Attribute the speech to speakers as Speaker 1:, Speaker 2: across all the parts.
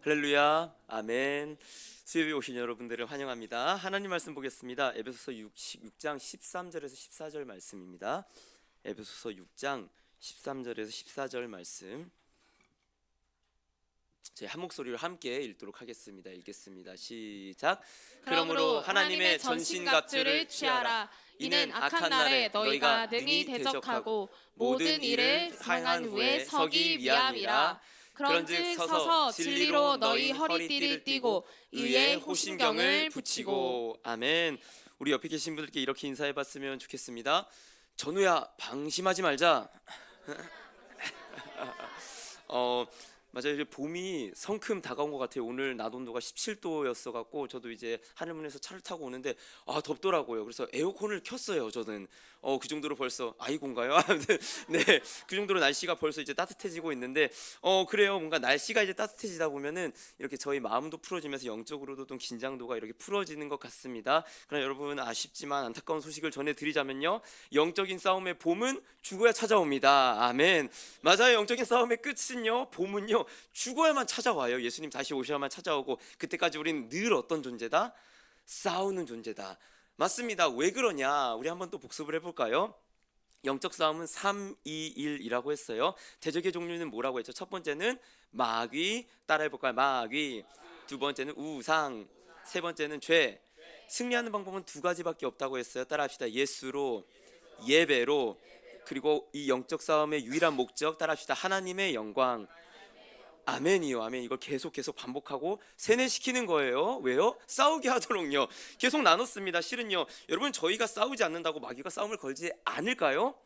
Speaker 1: 할렐루야, 아멘. 수요일에 오신 여러분들을 환영합니다. 하나님 말씀 보겠습니다. 에베소서 6장 13절에서 14절 말씀입니다. 에베소서 6장 13절에서 14절 말씀. 저희 한 목소리로 함께 읽도록 하겠습니다. 읽겠습니다. 시작.
Speaker 2: 그러므로 하나님의 전신갑주를 취하라. 이는 악한 날에 너희가 능히 대적하고 모든 일을 행한 후에 서기 위함이라. 그런즉 서서 진리로 너희 허리띠를 띠고 의의 호심경을 붙이고.
Speaker 1: 아멘. 우리 옆에 계신 분들께 이렇게 인사해봤으면 좋겠습니다. 전우야, 방심하지 말자. 맞아요. 이제 봄이 성큼 다가온 것 같아요. 오늘 낮 온도가 17도였어 갖고 저도 이제 하늘문에서 차를 타고 오는데 덥더라고요. 그래서 에어컨을 켰어요. 저는 그 정도로 벌써 아이고인가요? 네, 그 정도로 날씨가 벌써 이제 따뜻해지고 있는데 그래요. 뭔가 날씨가 이제 따뜻해지다 보면은 이렇게 저희 마음도 풀어지면서 영적으로도 좀 긴장도가 이렇게 풀어지는 것 같습니다. 그러나 여러분, 아쉽지만 안타까운 소식을 전해드리자면요, 영적인 싸움의 봄은 죽어야 찾아옵니다. 아멘. 맞아요. 영적인 싸움의 끝은요, 봄은요, 죽어야만 찾아와요. 예수님 다시 오셔야만 찾아오고, 그때까지 우리는 늘 어떤 존재다? 싸우는 존재다. 맞습니다. 왜 그러냐? 우리 한번 또 복습을 해볼까요? 영적 싸움은 3, 2, 1이라고 했어요. 대적의 종류는 뭐라고 했죠? 첫 번째는 마귀, 따라해볼까요? 마귀. 두 번째는 우상. 세 번째는 죄. 승리하는 방법은 두 가지밖에 없다고 했어요. 따라합시다. 예수로, 예배로. 그리고 이 영적 싸움의 유일한 목적, 따라합시다. 하나님의 영광. 아멘이요, 아멘. 이걸 계속 반복하고 세뇌시키는 거예요. 왜요? 싸우게 하도록요. 계속 나눴습니다. 실은요, 여러분, 저희가 싸우지 않는다고 마귀가 싸움을 걸지 않을까요?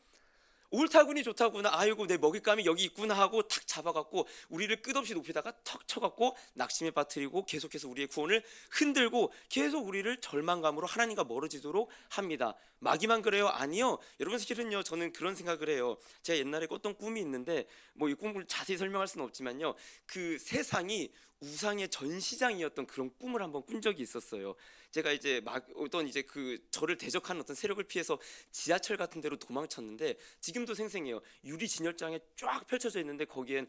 Speaker 1: 옳다구니 좋다구나, 아이고 내 먹잇감이 여기 있구나 하고 탁 잡아갖고 우리를 끝없이 높이다가 턱 쳐갖고 낙심에 빠뜨리고 계속해서 우리의 구원을 흔들고 계속 우리를 절망감으로 하나님과 멀어지도록 합니다. 마귀만 그래요? 아니요. 여러분, 실은요, 저는 그런 생각을 해요. 제가 옛날에 꿨던 꿈이 있는데 이 꿈을 자세히 설명할 수는 없지만요, 그 세상이 우상의 전시장이었던 그런 꿈을 한번 꾼 적이 있었어요. 제가 이제 어떤 이제 저를 대적하는 어떤 세력을 피해서 지하철 같은 데로 도망쳤는데, 지금도 생생해요. 유리 진열장에 쫙 펼쳐져 있는데 거기엔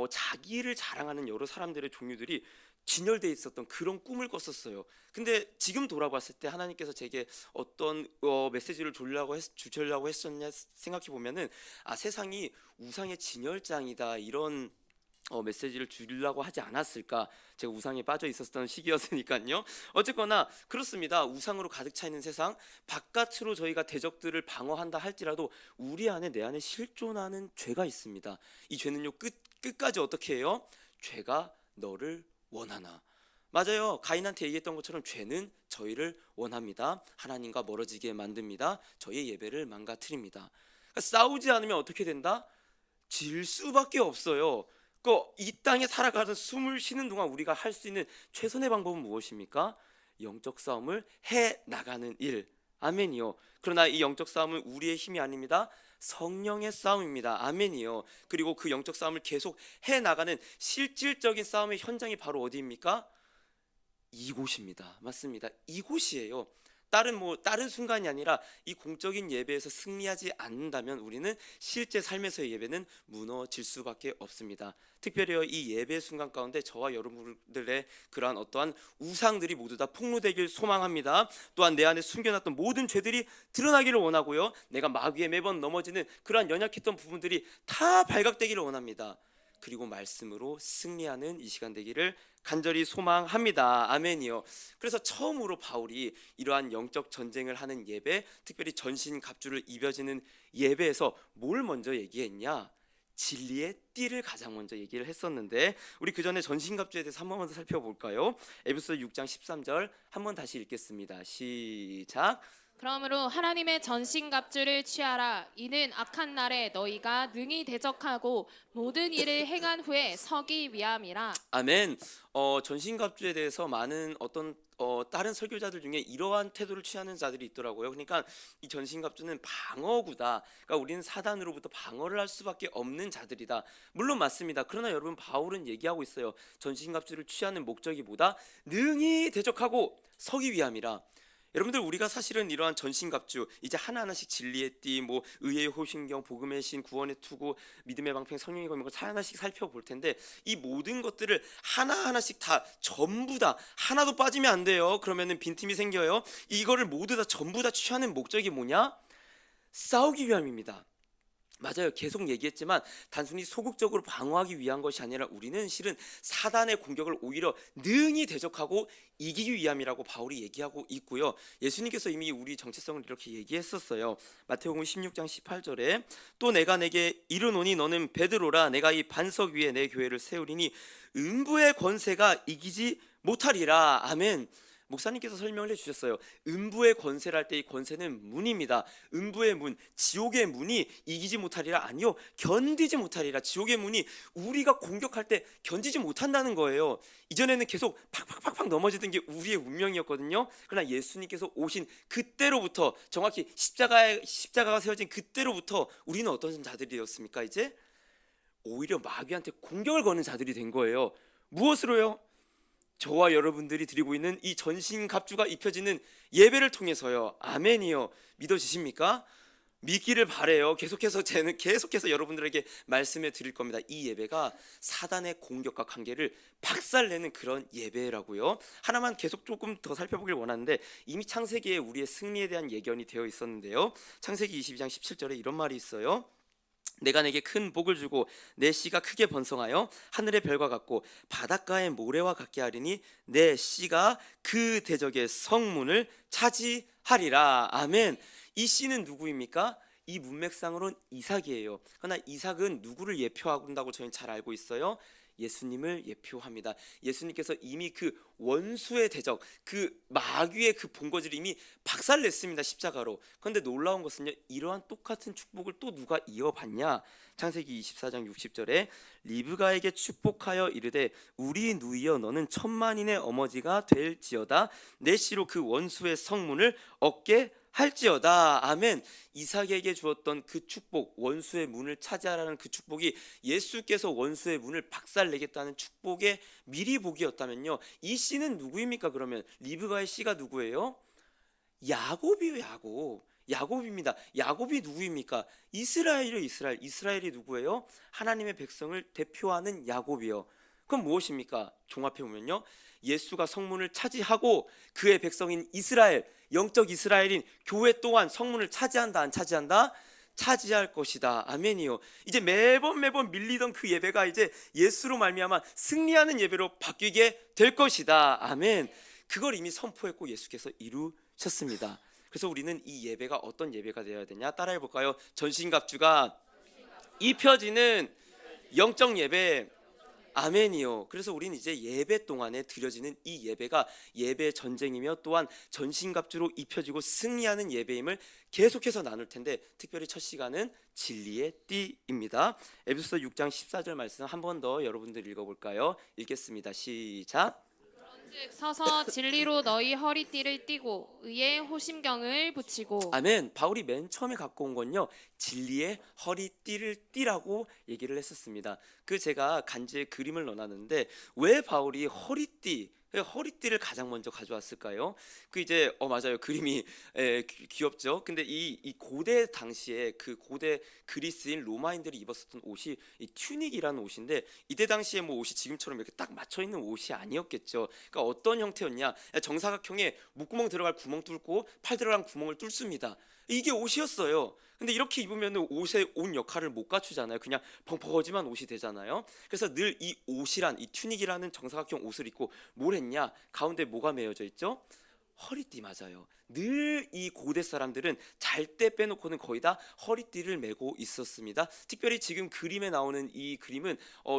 Speaker 1: 자기를 자랑하는 여러 사람들의 종류들이 진열되어 있었던 그런 꿈을 꿨었어요. 근데 지금 돌아봤을 때 하나님께서 제게 어떤 메시지를 주려고 했었냐 생각해 보면은, 세상이 우상의 진열장이다, 이런 메시지를 주려고 하지 않았을까. 제가 우상에 빠져 있었던 시기였으니까요. 어쨌거나 그렇습니다. 우상으로 가득 차 있는 세상, 바깥으로 저희가 대적들을 방어한다 할지라도 우리 안에, 내 안에 실존하는 죄가 있습니다. 이 죄는요, 끝까지 어떻게 해요? 죄가 너를 원하나. 맞아요. 가인한테 얘기했던 것처럼 죄는 저희를 원합니다. 하나님과 멀어지게 만듭니다. 저희의 예배를 망가뜨립니다. 그러니까 싸우지 않으면 어떻게 된다? 질 수밖에 없어요. 이 땅에 살아가는 숨을 쉬는 동안 우리가 할 수 있는 최선의 방법은 무엇입니까? 영적 싸움을 해 나가는 일. 아멘이요. 그러나 이 영적 싸움은 우리의 힘이 아닙니다. 성령의 싸움입니다. 아멘이요. 그리고 그 영적 싸움을 계속 해 나가는 실질적인 싸움의 현장이 바로 어디입니까? 이곳입니다. 맞습니다. 이곳이에요. 다른 순간이 아니라 이 공적인 예배에서 승리하지 않는다면 우리는 실제 삶에서의 예배는 무너질 수밖에 없습니다. 특별히 이 예배 순간 가운데 저와 여러분들의 그러한 어떠한 우상들이 모두 다 폭로되길 소망합니다. 또한 내 안에 숨겨놨던 모든 죄들이 드러나기를 원하고요, 내가 마귀에 매번 넘어지는 그러한 연약했던 부분들이 다 발각되기를 원합니다. 그리고 말씀으로 승리하는 이 시간 되기를 간절히 소망합니다. 아멘이요. 그래서 처음으로 바울이 이러한 영적 전쟁을 하는 예배, 특별히 전신갑주를 입어지는 예배에서 뭘 먼저 얘기했냐? 진리의 띠를 가장 먼저 얘기를 했었는데, 우리 그 전에 전신갑주에 대해서 한번 먼저 살펴볼까요? 에베소서 6장 13절 한번 다시 읽겠습니다. 시작.
Speaker 2: 그러므로 하나님의 전신갑주를 취하라. 이는 악한 날에 너희가 능히 대적하고 모든 일을 행한 후에 서기 위함이라.
Speaker 1: 아멘. 전신갑주에 대해서 많은 다른 설교자들 중에 이러한 태도를 취하는 자들이 있더라고요. 그러니까 이 전신갑주는 방어구다. 그러니까 우리는 사단으로부터 방어를 할 수밖에 없는 자들이다. 물론 맞습니다. 그러나 여러분, 바울은 얘기하고 있어요. 전신갑주를 취하는 목적이 뭐다? 능히 대적하고 서기 위함이라. 여러분들 우리가 사실은 이러한 전신갑주 이제 하나하나씩 진리의 띠, 뭐 의의 호신경, 복음의 신, 구원의 투구, 믿음의 방패, 성령의 검인 걸 하나씩 살펴볼 텐데 이 모든 것들을 하나하나씩 다 전부 다 하나도 빠지면 안 돼요. 그러면은 빈틈이 생겨요. 이거를 모두 다 전부 다 취하는 목적이 뭐냐? 싸우기 위함입니다. 맞아요. 계속 얘기했지만 단순히 소극적으로 방어하기 위한 것이 아니라 우리는 실은 사단의 공격을 오히려 능히 대적하고 이기기 위함이라고 바울이 얘기하고 있고요. 예수님께서 이미 우리 정체성을 이렇게 얘기했었어요. 마태복음 16장 18절에 또 내가 내게 이르노니 너는 베드로라 내가 이 반석 위에 내 교회를 세우리니 음부의 권세가 이기지 못하리라. 아멘. 목사님께서 설명을 해주셨어요. 음부의 권세를 할 때 이 권세는 문입니다. 음부의 문, 지옥의 문이 이기지 못하리라. 아니요, 견디지 못하리라. 지옥의 문이 우리가 공격할 때 견디지 못한다는 거예요. 이전에는 계속 팍팍팍팍 넘어지던 게 우리의 운명이었거든요. 그러나 예수님께서 오신 그때로부터, 정확히 십자가가 세워진 그때로부터 우리는 어떤 자들이었습니까? 이제 오히려 마귀한테 공격을 거는 자들이 된 거예요. 무엇으로요? 저와 여러분들이 드리고 있는 이 전신갑주가 입혀지는 예배를 통해서요. 아멘이요. 믿어지십니까? 믿기를 바래요. 저는 계속해서 여러분들에게 말씀해 드릴 겁니다. 이 예배가 사단의 공격과 관계를 박살내는 그런 예배라고요. 하나만 계속 조금 더 살펴보길 원하는데 이미 창세기에 우리의 승리에 대한 예견이 되어 있었는데요. 창세기 22장 17절에 이런 말이 있어요. 내가 내게 큰 복을 주고 내 씨가 크게 번성하여 하늘의 별과 같고 바닷가의 모래와 같게 하리니 내 씨가 그 대적의 성문을 차지하리라. 아멘. 이 씨는 누구입니까? 이 문맥상으로는 이삭이에요. 그러나 이삭은 누구를 예표한다고 저희는 잘 알고 있어요? 예수님을 예표합니다. 예수님께서 이미 그 원수의 대적, 그 마귀의 그 본거지를 이미 박살냈습니다. 십자가로. 그런데 놀라운 것은요, 이러한 똑같은 축복을 또 누가 이어받냐? 창세기 24장 60절에 리브가에게 축복하여 이르되 우리 누이여 너는 천만인의 어머니가 될지어다 내 씨로 그 원수의 성문을 얻게 할지어다. 아멘. 이삭에게 주었던 그 축복, 원수의 문을 차지하라는 그 축복이 예수께서 원수의 문을 박살내겠다는 축복의 미리 복이었다면요, 이 씨는 누구입니까? 그러면 리브가의 씨가 누구예요? 야곱이에요. 야곱입니다. 야곱이 누구입니까? 이스라엘이요. 이스라엘이 누구예요? 하나님의 백성을 대표하는 야곱이요. 그럼 무엇입니까? 종합해 보면요, 예수가 성문을 차지하고 그의 백성인 이스라엘, 영적 이스라엘인 교회 또한 성문을 차지한다, 안 차지한다? 차지할 것이다. 아멘이요. 이제 매번 밀리던 그 예배가 이제 예수로 말미암아 승리하는 예배로 바뀌게 될 것이다. 아멘. 그걸 이미 선포했고 예수께서 이루셨습니다. 그래서 우리는 이 예배가 어떤 예배가 되어야 되냐? 따라해 볼까요? 전신갑주가 입혀지는 영적 예배. 아멘이요. 그래서 우리는 이제 예배 동안에 드려지는 이 예배가 예배 전쟁이며 또한 전신갑주로 입혀지고 승리하는 예배임을 계속해서 나눌 텐데, 특별히 첫 시간은 진리의 띠입니다. 에베소서 6장 14절 말씀 한 번 더 여러분들 읽어볼까요? 읽겠습니다. 시작.
Speaker 2: 즉 서서 진리로 너희 허리띠를 띠고 의의 호심경을 붙이고.
Speaker 1: 아멘. 바울이 맨 처음에 갖고 온 건요, 진리의 허리띠를 띠라고 얘기를 했었습니다. 그 제가 간지에 그림을 넣어놨는데 왜 바울이 허리띠를 가장 먼저 가져왔을까요? 그 이제 맞아요. 그림이 귀엽죠. 근데 이 고대 당시에 그 고대 그리스인 로마인들이 입었었던 옷이 이 튜닉이라는 옷인데, 이때 당시에 뭐 옷이 지금처럼 이렇게 딱 맞춰 있는 옷이 아니었겠죠. 그러니까 어떤 형태였냐? 정사각형에 목구멍 들어갈 구멍 뚫고 팔 들어간 구멍을 뚫습니다. 이게 옷이었어요. 근데 이렇게 입으면 옷의 옷 역할을 못 갖추잖아요. 그냥 펑퍼짐한 옷이 되잖아요. 그래서 늘 이 옷이란, 이 튜닉이라는 정사각형 옷을 입고 뭘 했냐? 가운데 뭐가 매어져 있죠? 허리띠. 맞아요. 늘 이 고대 사람들은 잘 때 빼놓고는 거의 다 허리띠를 메고 있었습니다. 특별히 지금 그림에 나오는 이 그림은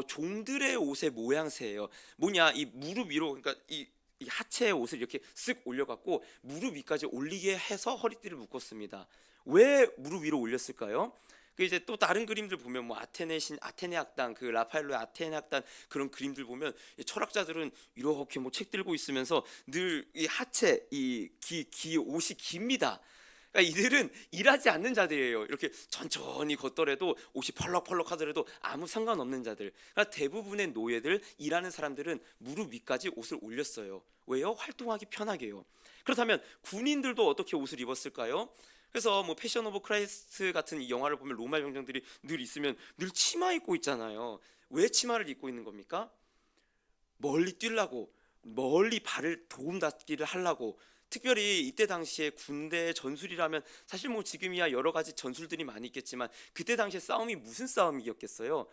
Speaker 1: 종들의 옷의 모양새예요. 뭐냐? 이 무릎 위로, 그러니까 이 하체의 옷을 이렇게 쓱 올려갖고 무릎 위까지 올리게 해서 허리띠를 묶었습니다. 왜 무릎 위로 올렸을까요? 그 이제 또 다른 그림들 보면 뭐 아테네 학당, 그 라파엘로의 아테네 학당 그런 그림들 보면 철학자들은 이렇게 뭐 책 들고 있으면서 늘 이 하체, 이 옷이 깁니다. 그러니까 이들은 일하지 않는 자들이에요. 이렇게 천천히 걷더라도 옷이 펄럭펄럭 하더라도 아무 상관없는 자들. 그러니까 대부분의 노예들, 일하는 사람들은 무릎 위까지 옷을 올렸어요. 왜요? 활동하기 편하게요. 그렇다면 군인들도 어떻게 옷을 입었을까요? 그래서 뭐 패션 오브 크라이스트 같은 이 영화를 보면 로마 병정들이 늘 있으면 늘 치마 입고 있잖아요. 왜 치마를 입고 있는 겁니까? 멀리 뛰려고, 멀리 발을 도움 닿기를 하려고. 특별히 이때 당시에 군대 전술이라면 사실 뭐 지금이야 여러 가지 전술들이 많이 있겠지만 그때 당시에 싸움이 무슨 싸움이었겠어요?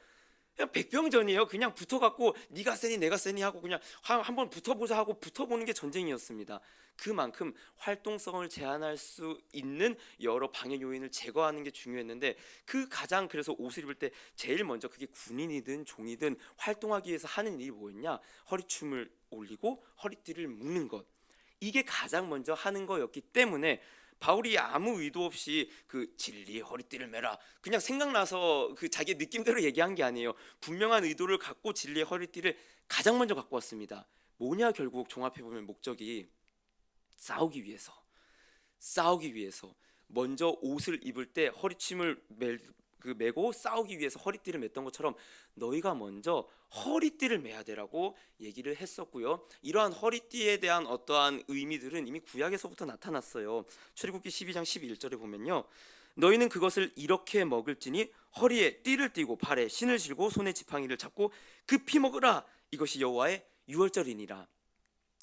Speaker 1: 그냥 백병전이에요. 그냥 붙어갖고 네가 세니 내가 세니 하고 그냥 한번 붙어보자 하고 붙어보는 게 전쟁이었습니다. 그만큼 활동성을 제한할 수 있는 여러 방해 요인을 제거하는 게 중요했는데 그 가장 그래서 옷을 입을 때 제일 먼저 그게 군인이든 종이든 활동하기 위해서 하는 일이 뭐였냐? 허리춤을 올리고 허리띠를 묶는 것. 이게 가장 먼저 하는 거였기 때문에 바울이 아무 의도 없이 그 진리의 허리띠를 매라 그냥 생각나서 그 자기 느낌대로 얘기한 게 아니에요. 분명한 의도를 갖고 진리의 허리띠를 가장 먼저 갖고 왔습니다. 뭐냐 결국 종합해 보면 목적이 싸우기 위해서 먼저 옷을 입을 때 허리춤을 메고 싸우기 위해서 허리띠를 맸던 것처럼 너희가 먼저 허리띠를 매야 되라고 얘기를 했었고요. 이러한 허리띠에 대한 어떠한 의미들은 이미 구약에서부터 나타났어요. 출애굽기 12장 11절에 보면요, 너희는 그것을 이렇게 먹을지니 허리에 띠를 띠고 발에 신을 신고 손에 지팡이를 잡고 급히 먹으라. 이것이 여호와의 유월절이니라.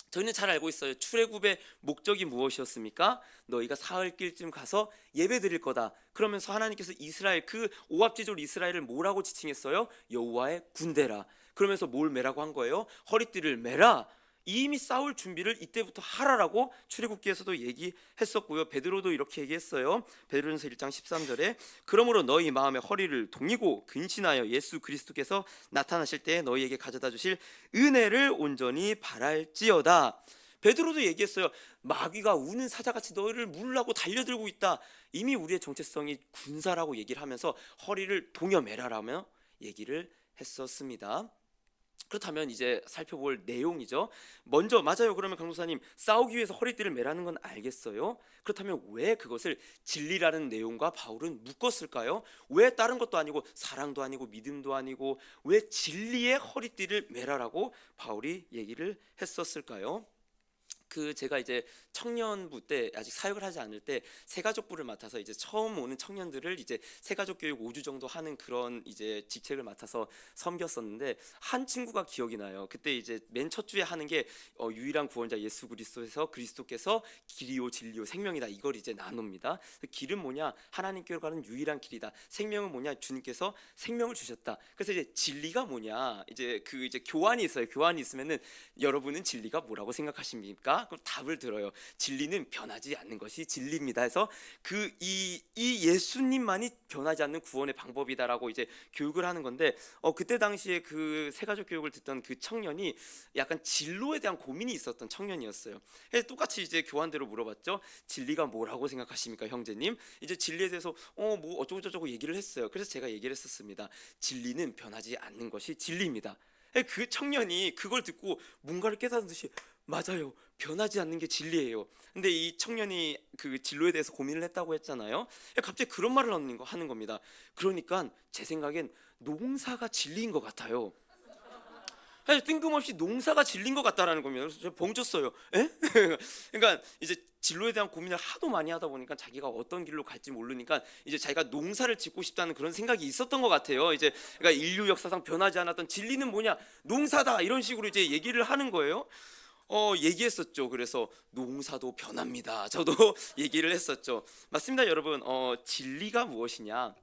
Speaker 1: 저희는 잘 알고 있어요. 출애굽의 목적이 무엇이었습니까? 너희가 사흘길쯤 가서 예배 드릴 거다. 그러면서 하나님께서 이스라엘 그 오합지졸 이스라엘을 뭐라고 지칭했어요? 여호와의 군대라. 그러면서 뭘 매라고 한 거예요? 허리띠를 매라. 이미 싸울 준비를 이때부터 하라라고 출애굽기에서도 얘기했었고요. 베드로도 이렇게 얘기했어요. 베드로전서 1장 13절에 그러므로 너희 마음의 허리를 동이고 근신하여 예수 그리스도께서 나타나실 때 너희에게 가져다 주실 은혜를 온전히 바랄지어다. 베드로도 얘기했어요. 마귀가 우는 사자같이 너희를 물으려고 달려들고 있다. 이미 우리의 정체성이 군사라고 얘기를 하면서 허리를 동여매라라며 얘기를 했었습니다. 그렇다면 이제 살펴볼 내용이죠. 먼저 맞아요. 그러면 강도사님 싸우기 위해서 허리띠를 매라는 건 알겠어요. 그렇다면 왜 그것을 진리라는 내용과 바울은 묶었을까요? 왜 다른 것도 아니고 사랑도 아니고 믿음도 아니고 왜 진리의 허리띠를 매라라고 바울이 얘기를 했었을까요? 제가 이제 청년부 때 아직 사역을 하지 않을 때 새가족부를 맡아서 이제 처음 오는 청년들을 이제 새가족 교육 5주 정도 하는 그런 이제 직책을 맡아서 섬겼었는데 한 친구가 기억이 나요. 그때 이제 맨 첫 주에 하는 게 유일한 구원자 예수 그리스도에서 그리스도께서 길이요 진리요 생명이다. 이걸 이제 나눕니다. 길은 뭐냐? 하나님께로 가는 유일한 길이다. 생명은 뭐냐? 주님께서 생명을 주셨다. 그래서 이제 진리가 뭐냐? 이제 교환이 있어요. 교환이 있으면은 여러분은 진리가 뭐라고 생각하십니까? 그럼 답을 들어요. 진리는 변하지 않는 것이 진리입니다. 해서 이 예수님만이 변하지 않는 구원의 방법이다라고 이제 교육을 하는 건데 그때 당시에 그 새가족 교육을 듣던 그 청년이 약간 진로에 대한 고민이 있었던 청년이었어요. 그래서 똑같이 이제 교환대로 물어봤죠. 진리가 뭐라고 생각하십니까, 형제님? 이제 진리에 대해서 뭐 어쩌고 저쩌고 얘기를 했어요. 그래서 제가 얘기를 했었습니다. 진리는 변하지 않는 것이 진리입니다. 그 청년이 그걸 듣고 뭔가를 깨닫는 듯이 맞아요. 변하지 않는 게 진리예요. 근데 이 청년이 그 진로에 대해서 고민을 했다고 했잖아요. 갑자기 그런 말을 하는 겁니다. 그러니까 제 생각엔 농사가 진리인 것 같아요. 뜬금없이 농사가 진리인 것 같다라는 겁니다. 그래서 제가 벙쪘어요. 에? 그러니까 이제 진로에 대한 고민을 하도 많이 하다 보니까 자기가 어떤 길로 갈지 모르니까 이제 자기가 농사를 짓고 싶다는 그런 생각이 있었던 것 같아요. 이제 그러니까 인류 역사상 변하지 않았던 진리는 뭐냐? 농사다. 이런 식으로 이제 얘기를 하는 거예요. 얘기했었죠. 그래서 농사도 변합니다. 저도 얘기를 했었죠. 맞습니다, 여러분. 진리가 무엇이냐?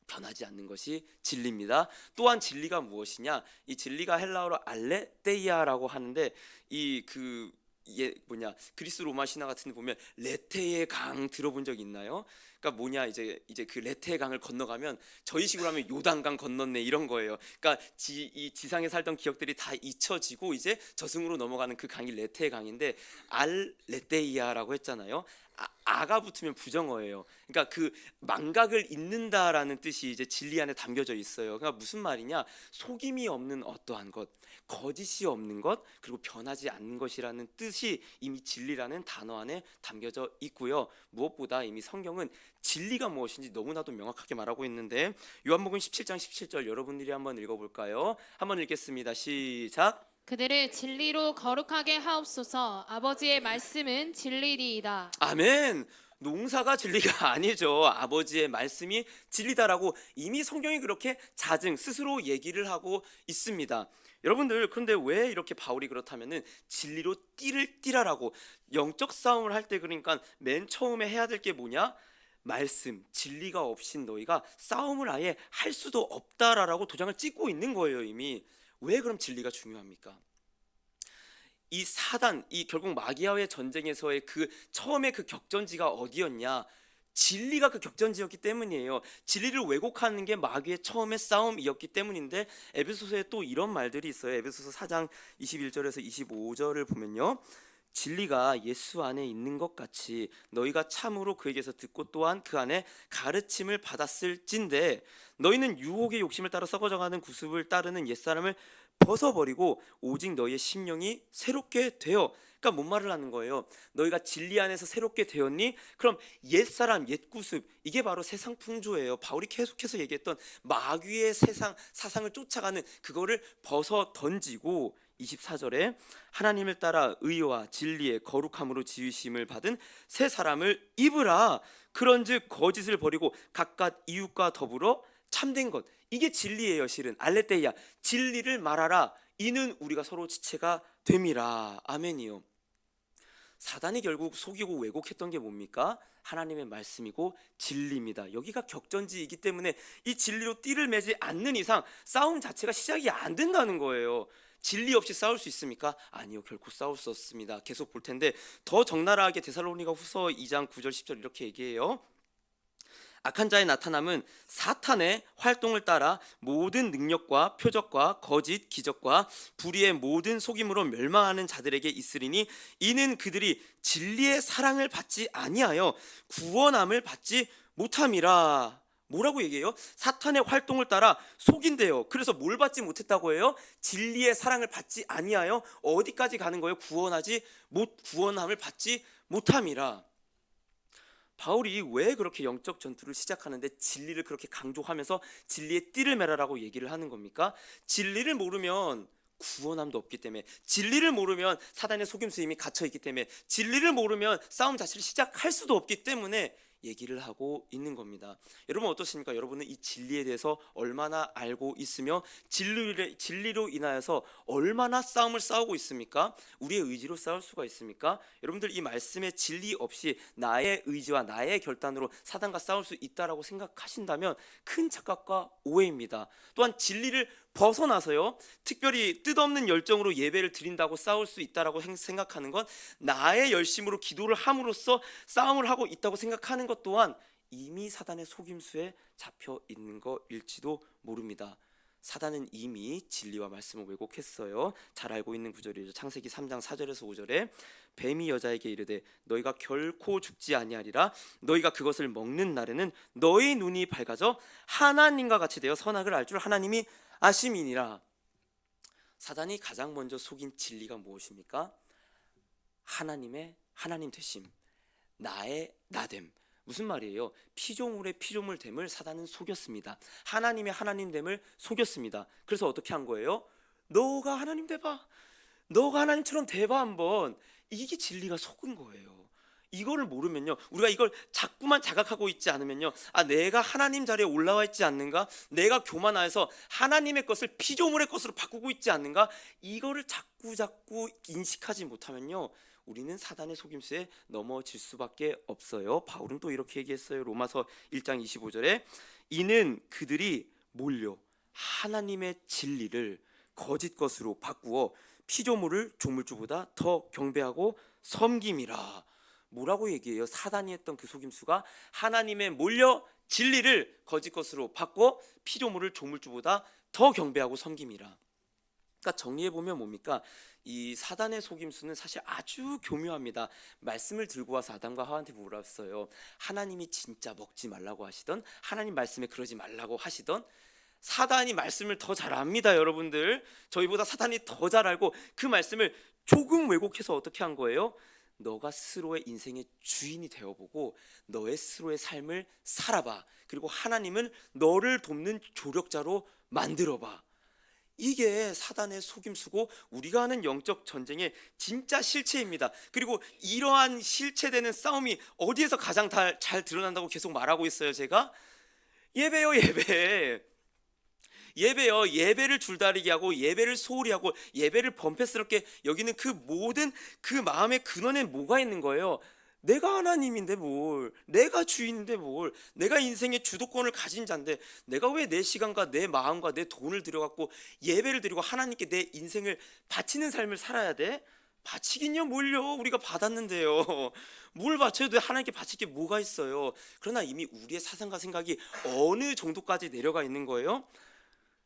Speaker 1: 변하지 않는 것이 진리입니다. 또한 진리가 무엇이냐? 이 진리가 헬라어로 알레테이아라고 하는데 그리스 로마 신화 같은 데 보면 레테의 강 들어본 적 있나요? 그러니까 뭐냐 이제 그 레테의 강을 건너가면 저희 식으로 하면 요단강 건넜네 이런 거예요. 그러니까 이 지상에 살던 기억들이 다 잊혀지고 이제 저승으로 넘어가는 그 강이 레테의 강인데 알레테이아라고 했잖아요. 아가 붙으면 부정어예요. 그러니까 그 망각을 잇는다라는 뜻이 이제 진리 안에 담겨져 있어요. 그러니까 무슨 말이냐? 속임이 없는 어떠한 것, 거짓이 없는 것, 그리고 변하지 않는 것이라는 뜻이 이미 진리라는 단어 안에 담겨져 있고요. 무엇보다 이미 성경은 진리가 무엇인지 너무나도 명확하게 말하고 있는데 요한복음 17장 17절 여러분들이 한번 읽어볼까요? 한번 읽겠습니다. 시작.
Speaker 2: 그들을 진리로 거룩하게 하옵소서. 아버지의 말씀은 진리이다.
Speaker 1: 아멘. 농사가 진리가 아니죠. 아버지의 말씀이 진리다라고 이미 성경이 그렇게 자증 스스로 얘기를 하고 있습니다. 여러분들, 그런데 왜 이렇게 바울이 그렇다면은 진리로 띠를 띠라라고 영적 싸움을 할 때, 그러니까 맨 처음에 해야 될 게 뭐냐? 말씀, 진리가 없인 너희가 싸움을 아예 할 수도 없다라고 도장을 찍고 있는 거예요, 이미. 왜 그럼 진리가 중요합니까? 이 사단, 이 결국 마귀와의 전쟁에서의 그 처음에 그 격전지가 어디였냐? 진리가 그 격전지였기 때문이에요. 진리를 왜곡하는 게 마귀의 처음의 싸움이었기 때문인데, 에베소서에 또 이런 말들이 있어요. 에베소서 4장 21절에서 25절을 보면요, 진리가 예수 안에 있는 것 같이 너희가 참으로 그에게서 듣고 또한 그 안에 가르침을 받았을진데, 너희는 유혹의 욕심을 따라 썩어져가는 구습을 따르는 옛사람을 벗어버리고 오직 너희의 심령이 새롭게 되어. 그러니까 뭔 말을 하는 거예요? 너희가 진리 안에서 새롭게 되었니? 그럼 옛사람, 옛구습, 이게 바로 세상 풍조예요. 바울이 계속해서 얘기했던 마귀의 세상 사상을 쫓아가는 그거를 벗어 던지고, 24절에 하나님을 따라 의와 진리의 거룩함으로 지으심을 받은 새 사람을 입으라. 그런즉 거짓을 버리고 각각 이웃과 더불어 참된 것, 이게 진리예요. 실은 알레테이아, 진리를 말하라. 이는 우리가 서로 지체가 됨이라. 아멘이요. 사단이 결국 속이고 왜곡했던 게 뭡니까? 하나님의 말씀이고 진리입니다. 여기가 격전지이기 때문에 이 진리로 띠를 매지 않는 이상 싸움 자체가 시작이 안 된다는 거예요. 진리 없이 싸울 수 있습니까? 아니요, 결코 싸울 수 없습니다. 계속 볼 텐데, 더 적나라하게 데살로니가 후서 2장 9절 10절 이렇게 얘기해요. 악한 자의 나타남은 사탄의 활동을 따라 모든 능력과 표적과 거짓 기적과 불의의 모든 속임으로 멸망하는 자들에게 있으리니, 이는 그들이 진리의 사랑을 받지 아니하여 구원함을 받지 못함이라. 뭐라고 얘기해요? 사탄의 활동을 따라 속인대요. 그래서 뭘 받지 못했다고 해요? 진리의 사랑을 받지 아니하여 어디까지 가는 거예요? 구원함을 받지 못함이라. 바울이 왜 그렇게 영적 전투를 시작하는데 진리를 그렇게 강조하면서 진리의 띠를 매라라고 얘기를 하는 겁니까? 진리를 모르면 구원함도 없기 때문에, 진리를 모르면 사단의 속임수에 이미 갇혀있기 때문에, 진리를 모르면 싸움 자체를 시작할 수도 없기 때문에 얘기를 하고 있는 겁니다. 여러분 어떻습니까? 여러분은 이 진리에 대해서 얼마나 알고 있으며 진리로 인하여서 얼마나 싸움을 싸우고 있습니까? 우리의 의지로 싸울 수가 있습니까? 여러분들, 이 말씀의 진리 없이 나의 의지와 나의 결단으로 사단과 싸울 수 있다라고 생각하신다면 큰 착각과 오해입니다. 또한 진리를 벗어나서요, 특별히 뜻없는 열정으로 예배를 드린다고 싸울 수 있다라고 생각하는 건, 나의 열심으로 기도를 함으로써 싸움을 하고 있다고 생각하는 것 또한 이미 사단의 속임수에 잡혀 있는 것일지도 모릅니다. 사단은 이미 진리와 말씀을 왜곡했어요. 잘 알고 있는 구절이죠. 창세기 3장 4절에서 5절에 뱀이 여자에게 이르되 너희가 결코 죽지 아니하리라. 너희가 그것을 먹는 날에는 너희 눈이 밝아져 하나님과 같이 되어 선악을 알 줄 하나님이 아심이니라. 사단이 가장 먼저 속인 진리가 무엇입니까? 하나님 되심, 나의 나됨. 무슨 말이에요? 피조물의 피조물됨을 사단은 속였습니다. 하나님의 하나님됨을 속였습니다. 그래서 어떻게 한 거예요? 너가 하나님 돼봐, 너가 하나님처럼 돼봐 한번. 이게 진리가 속은 거예요. 이거를 모르면요, 우리가 이걸 자꾸만 자각하고 있지 않으면요, 내가 하나님 자리에 올라와 있지 않는가, 내가 교만하여서 하나님의 것을 피조물의 것으로 바꾸고 있지 않는가, 이거를 자꾸 인식하지 못하면요, 우리는 사단의 속임수에 넘어질 수밖에 없어요. 바울은 또 이렇게 얘기했어요. 로마서 1장 25절에 이는 그들이 몰려 하나님의 진리를 거짓 것으로 바꾸어 피조물을 조물주보다 더 경배하고 섬김이라. 뭐라고 얘기해요? 사단이 했던 그 속임수가 하나님의 몰려 진리를 거짓 것으로 바꿔 피조물을 조물주보다 더 경배하고 섬김이라. 그러니까 정리해보면 뭡니까? 이 사단의 속임수는 사실 아주 교묘합니다. 말씀을 들고 와서 아담과 하와한테 물었어요. 하나님이 진짜 먹지 말라고 하시던, 하나님 말씀에 그러지 말라고 하시던, 사단이 말씀을 더 잘 압니다. 여러분들, 저희보다 사단이 더 잘 알고 그 말씀을 조금 왜곡해서 어떻게 한 거예요? 너가 스스로의 인생의 주인이 되어보고 너의 스스로의 삶을 살아봐. 그리고 하나님은 너를 돕는 조력자로 만들어봐. 이게 사단의 속임수고 우리가 하는 영적 전쟁의 진짜 실체입니다. 그리고 이러한 실체되는 싸움이 어디에서 가장 잘 드러난다고 계속 말하고 있어요. 제가 예배요, 예배. 예배요. 예배를 줄다리게 하고 예배를 소홀히 하고 예배를 범패스럽게 여기는 그 모든 그 마음의 근원에 뭐가 있는 거예요? 내가 하나님인데 뭘, 내가 주인인데 뭘, 내가 인생의 주도권을 가진 자인데 내가 왜 내 시간과 내 마음과 내 돈을 들여갖고 예배를 드리고 하나님께 내 인생을 바치는 삶을 살아야 돼? 바치긴요 뭘요? 우리가 받았는데요. 뭘 바쳐도 하나님께 바칠 게 뭐가 있어요? 그러나 이미 우리의 사상과 생각이 어느 정도까지 내려가 있는 거예요?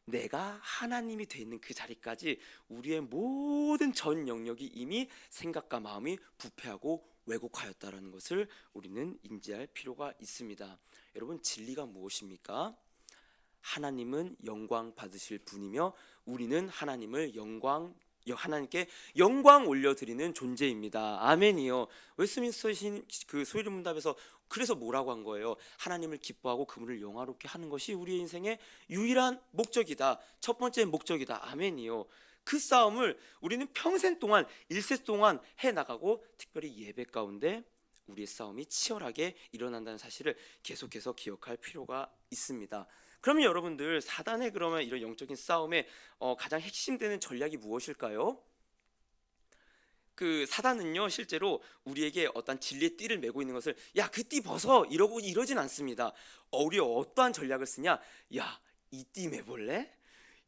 Speaker 1: 내가 하나님이 돼 있는 그 자리까지 우리의 모든 전 영역이 이미 생각과 마음이 부패하고 왜곡하였다라는 것을 우리는 인지할 필요가 있습니다. 여러분, 진리가 무엇입니까? 하나님은 영광 받으실 분이며 우리는 하나님께 영광 올려드리는 존재입니다. 아멘이요. 웨스민스터 그 소위를 문답에서 그래서 뭐라고 한 거예요? 하나님을 기뻐하고 그분을 영화롭게 하는 것이 우리의 인생의 유일한 목적이다. 첫 번째 목적이다. 아멘이요. 그 싸움을 우리는 평생 동안 일세 동안 해나가고 특별히 예배 가운데 우리의 싸움이 치열하게 일어난다는 사실을 계속해서 기억할 필요가 있습니다. 그러면 여러분들, 사단의 그러면 이런 영적인 싸움의 가장 핵심되는 전략이 무엇일까요? 그 사단은요, 실제로 우리에게 어떤 진리의 띠를 메고 있는 것을 야, 그 띠 벗어 이러고 이러진 않습니다. 우리 어떠한 전략을 쓰냐? 야, 이 띠 매볼래?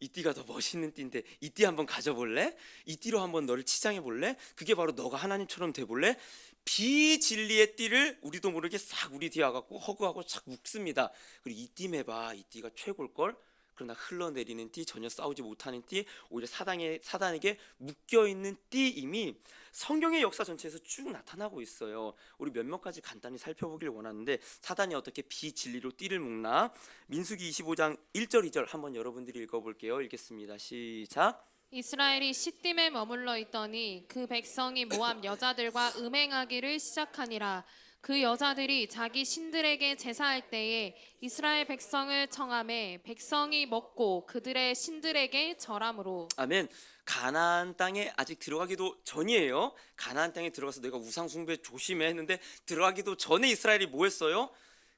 Speaker 1: 이 띠가 더 멋있는 띠인데 이 띠 한번 가져볼래? 이 띠로 한번 너를 치장해 볼래? 그게 바로 너가 하나님처럼 돼볼래? 비진리의 띠를 우리도 모르게 싹 우리 뒤에 와갖고 허구하고 착 묶습니다. 그리고 이 띠 매봐, 이 띠가 최고일걸? 그러나 흘러내리는 띠, 전혀 싸우지 못하는 띠, 오히려 사단에게 묶여있는 띠임이 성경의 역사 전체에서 쭉 나타나고 있어요. 우리 몇몇 가지 간단히 살펴보길 원하는데, 사단이 어떻게 비진리로 띠를 묶나? 민수기 25장 1절 2절 한번 여러분들이 읽어볼게요. 읽겠습니다. 시작.
Speaker 2: 이스라엘이 시딤에 머물러 있더니 그 백성이 모압 여자들과 음행하기를 시작하니라. 그 여자들이 자기 신들에게 제사할 때에 이스라엘 백성을 청하매 백성이 먹고 그들의 신들에게 절함으로.
Speaker 1: 아멘. 가나안 땅에 아직 들어가기도 전이에요. 가나안 땅에 들어가서 내가 우상 숭배 조심해 했는데 들어가기도 전에 이스라엘이 뭐 했어요?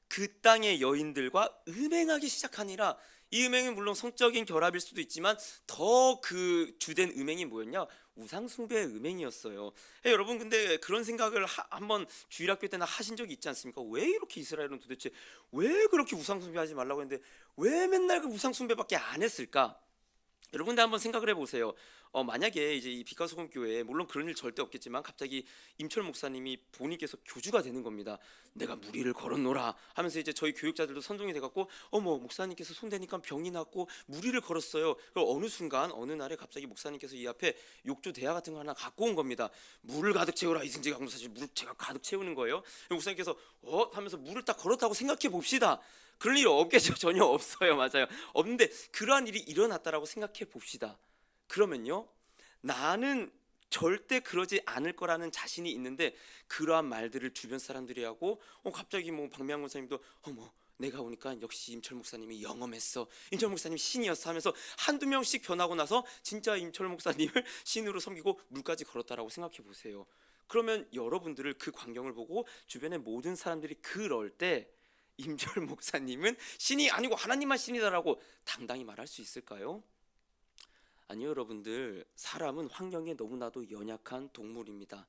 Speaker 1: 그 땅의 여인들과 음행하기 시작하니라. 이 음행은 물론 성적인 결합일 수도 있지만 더 그 주된 음행이 뭐였냐? 우상 숭배의 음행이었어요. 여러분, 근데 그런 생각을 한번 주일학교 때나 하신 적이 있지 않습니까? 왜 이렇게 이스라엘은 도대체 왜 그렇게 우상 숭배하지 말라고 했는데 왜 맨날 그 우상 숭배밖에 안 했을까? 여러분들 한번 생각을 해보세요. 만약에 이제 이 빛과 소금 교회에, 물론 그런 일 절대 없겠지만 갑자기 임철 목사님이 본인께서 교주가 되는 겁니다. 내가 무리를 걸었노라 하면서 이제 저희 교육자들도 선동이 돼갖고 어머, 목사님께서 손대니까 병이 났고 무리를 걸었어요. 그리고 어느 순간 어느 날에 갑자기 목사님께서 이 앞에 욕조 대야 같은 거 하나 갖고 온 겁니다. 물을 가득 채우라. 이승재 강사실 물 제가 가득 채우는 거예요. 목사님께서 하면서 물을 딱 걸었다고 생각해 봅시다. 그럴 일 없겠죠. 전혀 없어요. 맞아요. 없는데 그러한 일이 일어났다라고 생각해 봅시다. 그러면요, 나는 절대 그러지 않을 거라는 자신이 있는데 그러한 말들을 주변 사람들이 하고 갑자기 뭐 박미양 목사님도 어머, 내가 오니까 역시 임철 목사님이 영험했어, 임철 목사님 신이었어 하면서 한두 명씩 변하고 나서 진짜 임철 목사님을 신으로 섬기고 물까지 걸었다라고 생각해 보세요. 그러면 여러분들을 그 광경을 보고 주변의 모든 사람들이 그럴 때 임철 목사님은 신이 아니고 하나님만 신이다라고 당당히 말할 수 있을까요? 아니요, 여러분들. 사람은 환경에 너무나도 연약한 동물입니다.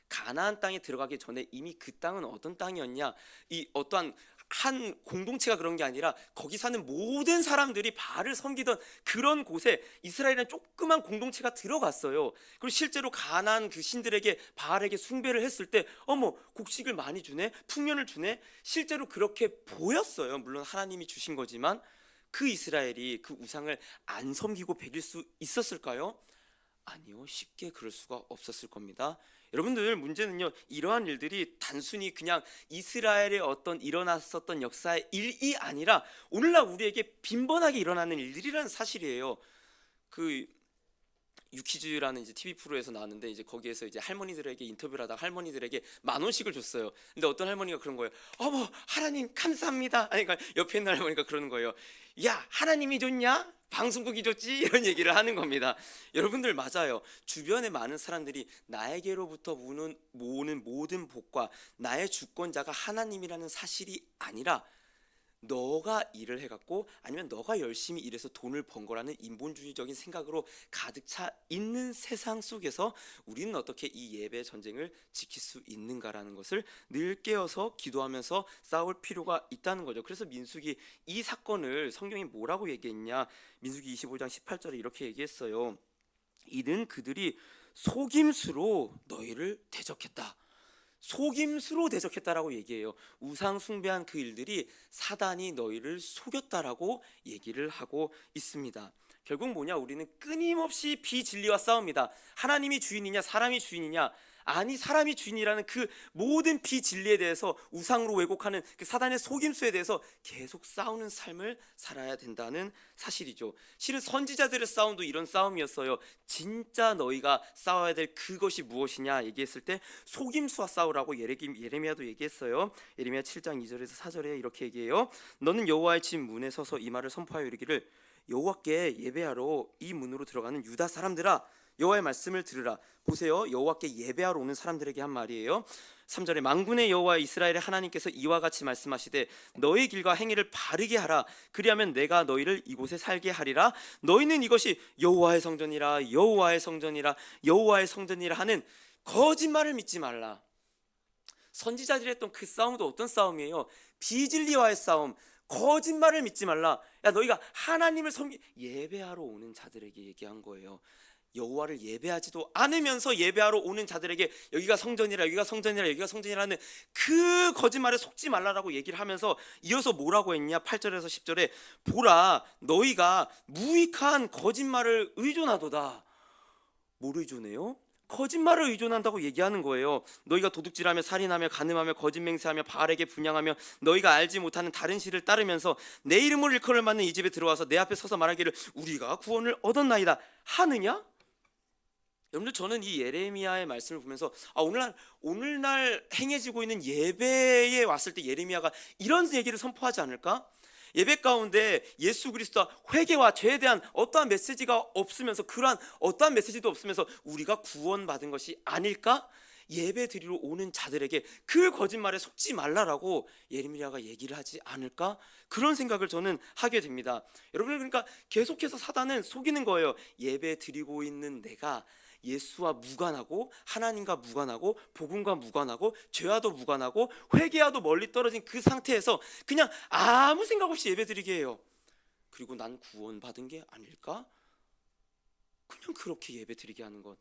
Speaker 1: 가나안 땅에 들어가기 전에 이미 그 땅은 어떤 땅이었냐? 이 어떠한 한 공동체가 그런 게 아니라 거기 사는 모든 사람들이 바알을 섬기던 그런 곳에 이스라엘은 조그만 공동체가 들어갔어요. 그리고 실제로 가나안 그 신들에게, 바알에게 숭배를 했을 때 어머, 곡식을 많이 주네, 풍년을 주네, 실제로 그렇게 보였어요. 물론 하나님이 주신 거지만 그 이스라엘이 그 우상을 안 섬기고 배길 수 있었을까요? 아니요, 쉽게 그럴 수가 없었을 겁니다. 여러분들, 문제는요, 이러한 일들이 단순히 그냥 이스라엘에 어떤 일어났었던 역사의 일이 아니라 오늘날 우리에게 빈번하게 일어나는 일들이라는 사실이에요. 그 유퀴즈라는 이제 TV 프로에서 나왔는데 이제 거기에서 이제 할머니들에게 인터뷰를 하다가 할머니들에게 10,000원씩을 줬어요. 근데 어떤 할머니가 그런 거예요. 어머 하나님 감사합니다. 아니 그러니까 옆에 있는 할머니가 그러는 거예요. 야 하나님이 줬냐? 방송국이 줬지? 이런 얘기를 하는 겁니다. 여러분들 맞아요. 주변에 많은 사람들이 나에게로부터 모으는 모든 복과 나의 주권자가 하나님이라는 사실이 아니라 너가 일을 해갖고 아니면 너가 열심히 일해서 돈을 번 거라는 인본주의적인 생각으로 가득 차 있는 세상 속에서 우리는 어떻게 이 예배 전쟁을 지킬 수 있는가라는 것을 늘 깨어서 기도하면서 싸울 필요가 있다는 거죠. 그래서 민수기 이 사건을 성경이 뭐라고 얘기했냐? 민수기 25장 18절에 이렇게 얘기했어요. 이는 그들이 속임수로 너희를 대적했다. 속임수로 대적했다라고 얘기해요. 우상 숭배한 그 일들이 사단이 너희를 속였다라고 얘기를 하고 있습니다. 결국 뭐냐? 우리는 끊임없이 비진리와 싸웁니다. 하나님이 주인이냐 사람이 주인이냐? 아니 사람이 주인이라는 그 모든 비진리에 대해서 우상으로 왜곡하는 그 사단의 속임수에 대해서 계속 싸우는 삶을 살아야 된다는 사실이죠. 실은 선지자들의 싸움도 이런 싸움이었어요. 진짜 너희가 싸워야 될 그것이 무엇이냐 얘기했을 때 속임수와 싸우라고 예레미야도 얘기했어요. 예레미야 7장 2절에서 4절에 이렇게 얘기해요. 너는 여호와의 집 문에 서서 이 말을 선포하여 이르기를 여호와께 예배하러 이 문으로 들어가는 유다 사람들아 여호와의 말씀을 들으라. 보세요. 여호와께 예배하러 오는 사람들에게 한 말이에요. 3절에 만군의 여호와 이스라엘의 하나님께서 이와 같이 말씀하시되 너희 길과 행위를 바르게 하라. 그리하면 내가 너희를 이곳에 살게 하리라. 너희는 이것이 여호와의 성전이라 여호와의 성전이라 여호와의 성전이라 하는 거짓말을 믿지 말라. 선지자들이 했던 그 싸움도 어떤 싸움이에요? 비진리와의 싸움. 거짓말을 믿지 말라. 야 너희가 하나님을 예배하러 오는 자들에게 얘기한 거예요. 여호와를 예배하지도 않으면서 예배하러 오는 자들에게 여기가 성전이라 여기가 성전이라 여기가 성전이라는 그 거짓말에 속지 말라라고 얘기를 하면서 이어서 뭐라고 했냐? 8절에서 10절에 보라 너희가 무익한 거짓말을 의존하도다. 뭘 의존해요? 거짓말을 의존한다고 얘기하는 거예요. 너희가 도둑질하며 살인하며 간음하며 거짓맹세하며 바알에게 분향하며 너희가 알지 못하는 다른 신을 따르면서 내 이름으로 일컬을 받는 이 집에 들어와서 내 앞에 서서 말하기를 우리가 구원을 얻었나이다 하느냐? 여러분들 저는 이 예레미야의 말씀을 보면서 오늘날 행해지고 있는 예배에 왔을 때 예레미야가 이런 얘기를 선포하지 않을까? 예배 가운데 예수 그리스도와 회개와 죄에 대한 어떠한 메시지가 없으면서 그러한 어떠한 메시지도 없으면서 우리가 구원받은 것이 아닐까? 예배 드리러 오는 자들에게 그 거짓말에 속지 말라라고 예레미야가 얘기를 하지 않을까? 그런 생각을 저는 하게 됩니다. 여러분 그러니까 계속해서 사단은 속이는 거예요. 예배 드리고 있는 내가 예수와 무관하고 하나님과 무관하고 복음과 무관하고 죄와도 무관하고 회개와도 멀리 떨어진 그 상태에서 그냥 아무 생각 없이 예배드리게 해요. 그리고 난 구원받은 게 아닐까? 그냥 그렇게 예배드리게 하는 것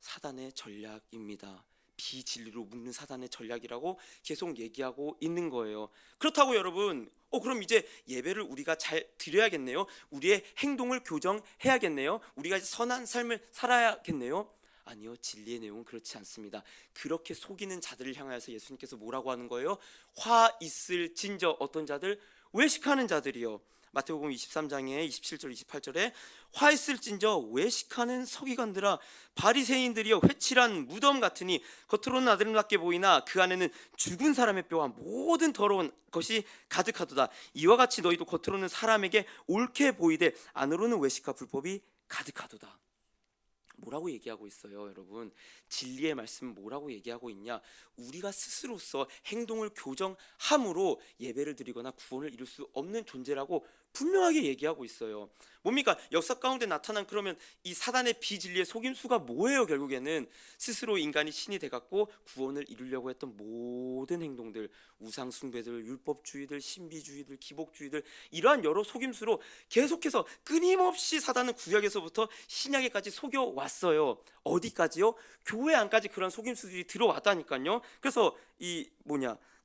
Speaker 1: 사단의 전략입니다. 비진리로 묶는 사단의 전략이라고 계속 얘기하고 있는 거예요. 그렇다고 여러분 그럼 이제 예배를 우리가 잘 드려야겠네요. 우리의 행동을 교정해야겠네요. 우리가 선한 삶을 살아야겠네요. 아니요, 진리의 내용은 그렇지 않습니다. 그렇게 속이는 자들을 향하여서 예수님께서 뭐라고 하는 거예요? 화 있을 진저 어떤 자들? 외식하는 자들이요. 마태복음 23장에 27절 28절에 화 있을진저 외식하는 서기관들아 바리새인들이여 회칠한 무덤 같으니 겉으로는 아름답게 보이나 그 안에는 죽은 사람의 뼈와 모든 더러운 것이 가득하도다. 이와 같이 너희도 겉으로는 사람에게 옳게 보이되 안으로는 외식과 불법이 가득하도다. 뭐라고 얘기하고 있어요, 여러분? 진리의 말씀은 뭐라고 얘기하고 있냐? 우리가 스스로서 행동을 교정함으로 예배를 드리거나 구원을 이룰 수 없는 존재라고 분명하게 얘기하고 있어요. 뭡니까? 역사 가운데 나타난 그러면 이 사단의 비진리의 속임수가 뭐예요? 결국에는 스스로 인간이 신이 돼갖고 구원을 이루려고 했던 모든 행동들, 우상 숭배들, 율법주의들, 신비주의들, 기복주의들, 이러한 여러 속임수로 계속해서 끊임없이 사단은 구약에서부터 신약에까지 속여왔어요. 어디까지요? 교회 안까지 그런 속임수들이 들어왔다니까요. 그래서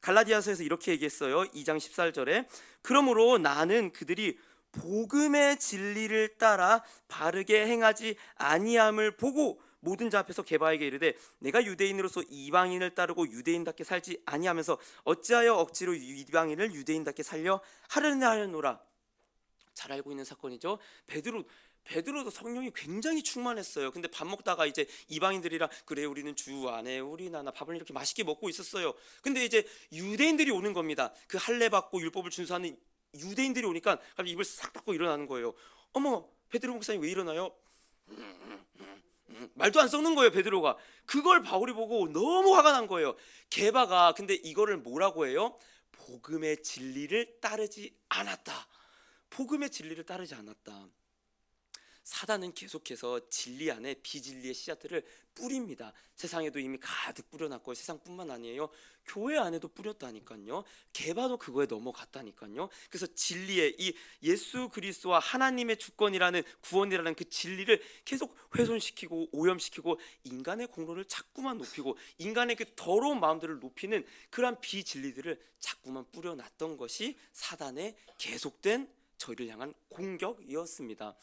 Speaker 1: 갈라디아서에서 이렇게 얘기했어요. 2장 14절에 그러므로 나는 그들이 복음의 진리를 따라 바르게 행하지 아니함을 보고 모든 자 앞에서 게바에게 이르되 내가 유대인으로서 이방인을 따르고 유대인답게 살지 아니하면서 어찌하여 억지로 이방인을 유대인답게 살려 하려느냐 하였노라. 잘 알고 있는 사건이죠. 베드로도 성령이 굉장히 충만했어요. 근데 밥 먹다가 이제 이방인들이랑 그래 우리는 주 안에 우리 나나 밥을 이렇게 맛있게 먹고 있었어요. 근데 이제 유대인들이 오는 겁니다. 그 할례 받고 율법을 준수하는 유대인들이 오니까 갑자기 입을 싹 닫고 일어나는 거예요. 어머, 베드로 목사님 왜 일어나요? 말도 안 섞는 거예요, 베드로가. 그걸 바울이 보고 너무 화가 난 거예요. 게바가 근데 이거를 뭐라고 해요? 복음의 진리를 따르지 않았다. 복음의 진리를 따르지 않았다. 사단은 계속해서 진리 안에 비진리의 씨앗들을 뿌립니다. 세상에도 이미 가득 뿌려놨고 세상뿐만 아니에요. 교회 안에도 뿌렸다니까요. 게바도 그거에 넘어갔다니까요. 그래서 진리의 이 예수 그리스도와 하나님의 주권이라는 구원이라는 그 진리를 계속 훼손시키고 오염시키고 인간의 공로를 자꾸만 높이고 인간의 그 더러운 마음들을 높이는 그러한 비진리들을 자꾸만 뿌려놨던 것이 사단의 계속된 저희를 향한 공격이었습니다.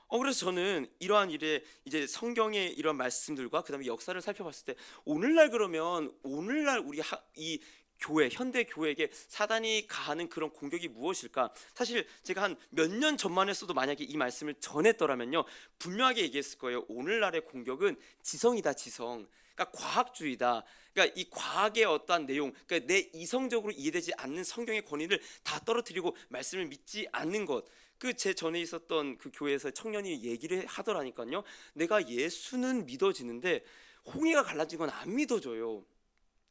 Speaker 1: 그래서 저는 이러한 일에 이제 성경의 이런 말씀들과 그다음에 역사를 살펴봤을 때 오늘날 그러면 오늘날 우리 이 교회 현대 교회에게 사단이 가하는 그런 공격이 무엇일까? 사실 제가 한 몇 년 전만 했어도 만약에 이 말씀을 전했더라면요 분명하게 얘기했을 거예요. 오늘날의 공격은 지성이다, 지성. 그러니까 과학주의다. 그러니까 이 과학의 어떠한 내용, 그러니까 내 이성적으로 이해되지 않는 성경의 권위를 다 떨어뜨리고 말씀을 믿지 않는 것. 그 제 전에 있었던 그 교회에서 청년이 얘기를 하더라니까요. 내가 예수는 믿어지는데 홍해가 갈라진 건 안 믿어져요.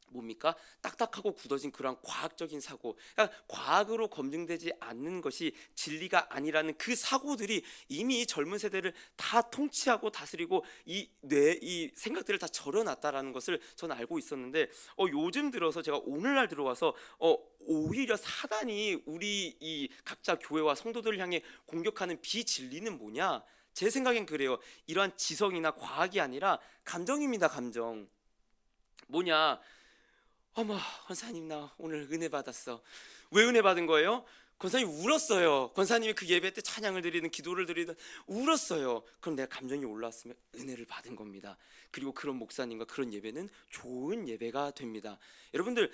Speaker 1: 뭡니까? 딱딱하고 굳어진 그런 과학적인 사고, 그러니까 과학으로 검증되지 않는 것이 진리가 아니라는 그 사고들이 이미 젊은 세대를 다 통치하고 다스리고 이 생각들을 다 절여놨다라는 것을 저는 알고 있었는데 요즘 들어서 제가 오늘날 들어와서 오히려 사단이 우리 이 각자 교회와 성도들을 향해 공격하는 비진리는 뭐냐? 제 생각엔 그래요. 이러한 지성이나 과학이 아니라 감정입니다. 감정. 뭐냐? 어머, 권사님 나 오늘 은혜 받았어. 왜 은혜 받은 거예요? 권사님 울었어요. 권사님이 그 예배 때 찬양을 드리든 기도를 드리든 울었어요. 그럼 내가 감정이 올라왔으면 은혜를 받은 겁니다. 그리고 그런 목사님과 그런 예배는 좋은 예배가 됩니다. 여러분들